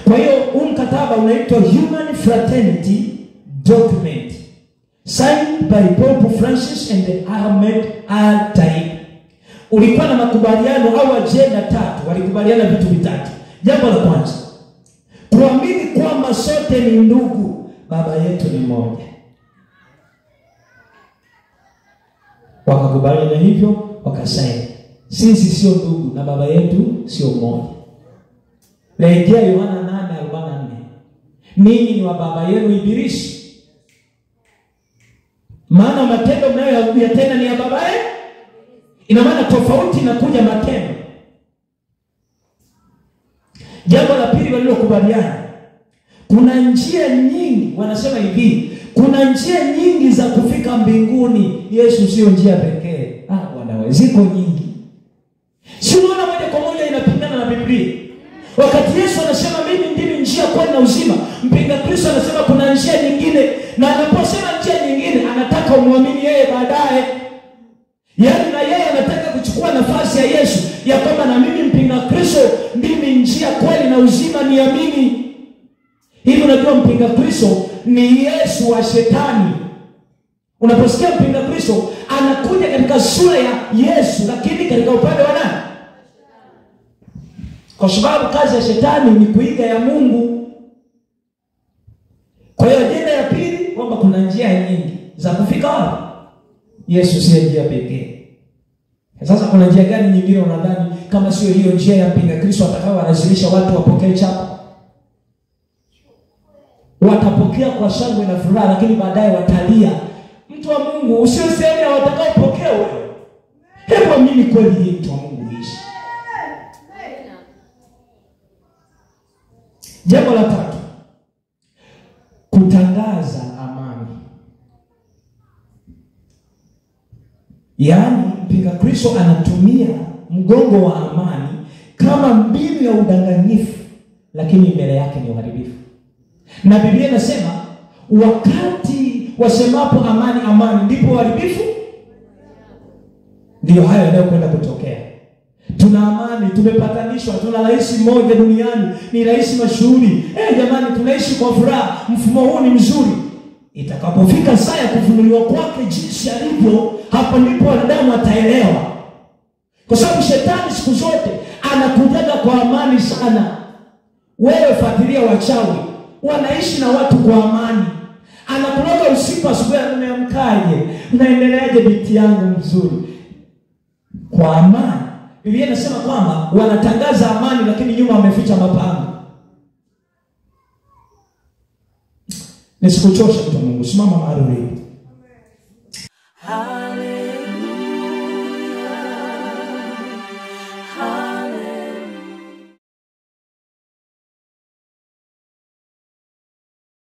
Kwa hiyo huu mkataba unaitwa Human Fraternity Document signed by Pope Francis and Ahmed Al-Taib. Ulikuwa na makubaliano au ajenda tatu. Walikubaliana vitu vitatu. Jambo la kwanza, kuamini kwamba sote ni ndugu, baba yetu ni mmoja. Wakakubaliana hivyo, wakasema sisi sio ndugu na baba yetu sio mmoja. Rejea Yohana 8:44. Ninyi ni wa baba yenu Ibilisi, maana matendo mnayoyatenda ni ya baba yenu. Ina maana tofauti inakuja matendo. Jambo la pili walilokubaliana, kuna njia nyingi. Wanasema hivi, kuna njia nyingi za kufika mbinguni. Yesu sio njia pekee. Bwana, ziko nyingi. Si unaona moja kwa moja inapingana na Biblia. Wakati Yesu anasema mimi ndimi njia, kweli na uzima, mpinga Kristo anasema kuna njia nyingine, na anaposema njia nyingine anataka umwamini yeye baadaye. Yaani na yeye anataka kuchukua nafasi ya Yesu, ya kwamba na mimi mpinga Kristo ndimi njia, kweli na uzima, niamini. Hivi unajua mpinga Kristo ni Yesu wa Shetani. Unaposikia mpinga Kristo Kristo anakuja katika sura ya Yesu, lakini katika upande wa nani? Kwa sababu kazi ya shetani ni kuiga ya Mungu. Kwa hiyo ajenda ya pili kwamba kuna njia nyingi za kufika wapi? Yesu si njia pekee. Sasa kuna njia gani nyingine unadhani kama sio hiyo njia ya mpinga Kristo atakayowalazimisha watu wapokee chapa? Watapokea kwa shangwe na furaha, lakini baadaye watalia. Mtu wa Mungu, usio sehemu ya watakaopokea wewe. Hebu amini kweli hii, mtu wa Mungu ishi. Jambo la tatu, kutangaza amani. Yaani mpinga Kristo anatumia mgongo wa amani kama mbinu ya udanganyifu, lakini mbele yake ni uharibifu. Na Biblia inasema wakati wasemapo amani amani, ndipo uharibifu. Ndio hayo yanayokwenda kutokea. Tuna amani, tumepatanishwa, tuna rais mmoja duniani, ni rais mashuhuri. Jamani, tunaishi kwa furaha, mfumo huu ni mzuri. Itakapofika saa ya kufunuliwa kwake jinsi alivyo, hapo ndipo wanadamu ataelewa. Kwa sababu shetani siku zote anakujaga kwa amani sana. Wewe fuatilia wachawi, wanaishi na watu kwa amani. Anakuloga usiku, asubuhi umeamkaje? Unaendeleaje binti yangu mzuri? Kwa amani. Biblia inasema kwamba wanatangaza amani, lakini nyuma wameficha mapanga. Nisikuchoshe mtu wa Mungu, simama mahali ulipo.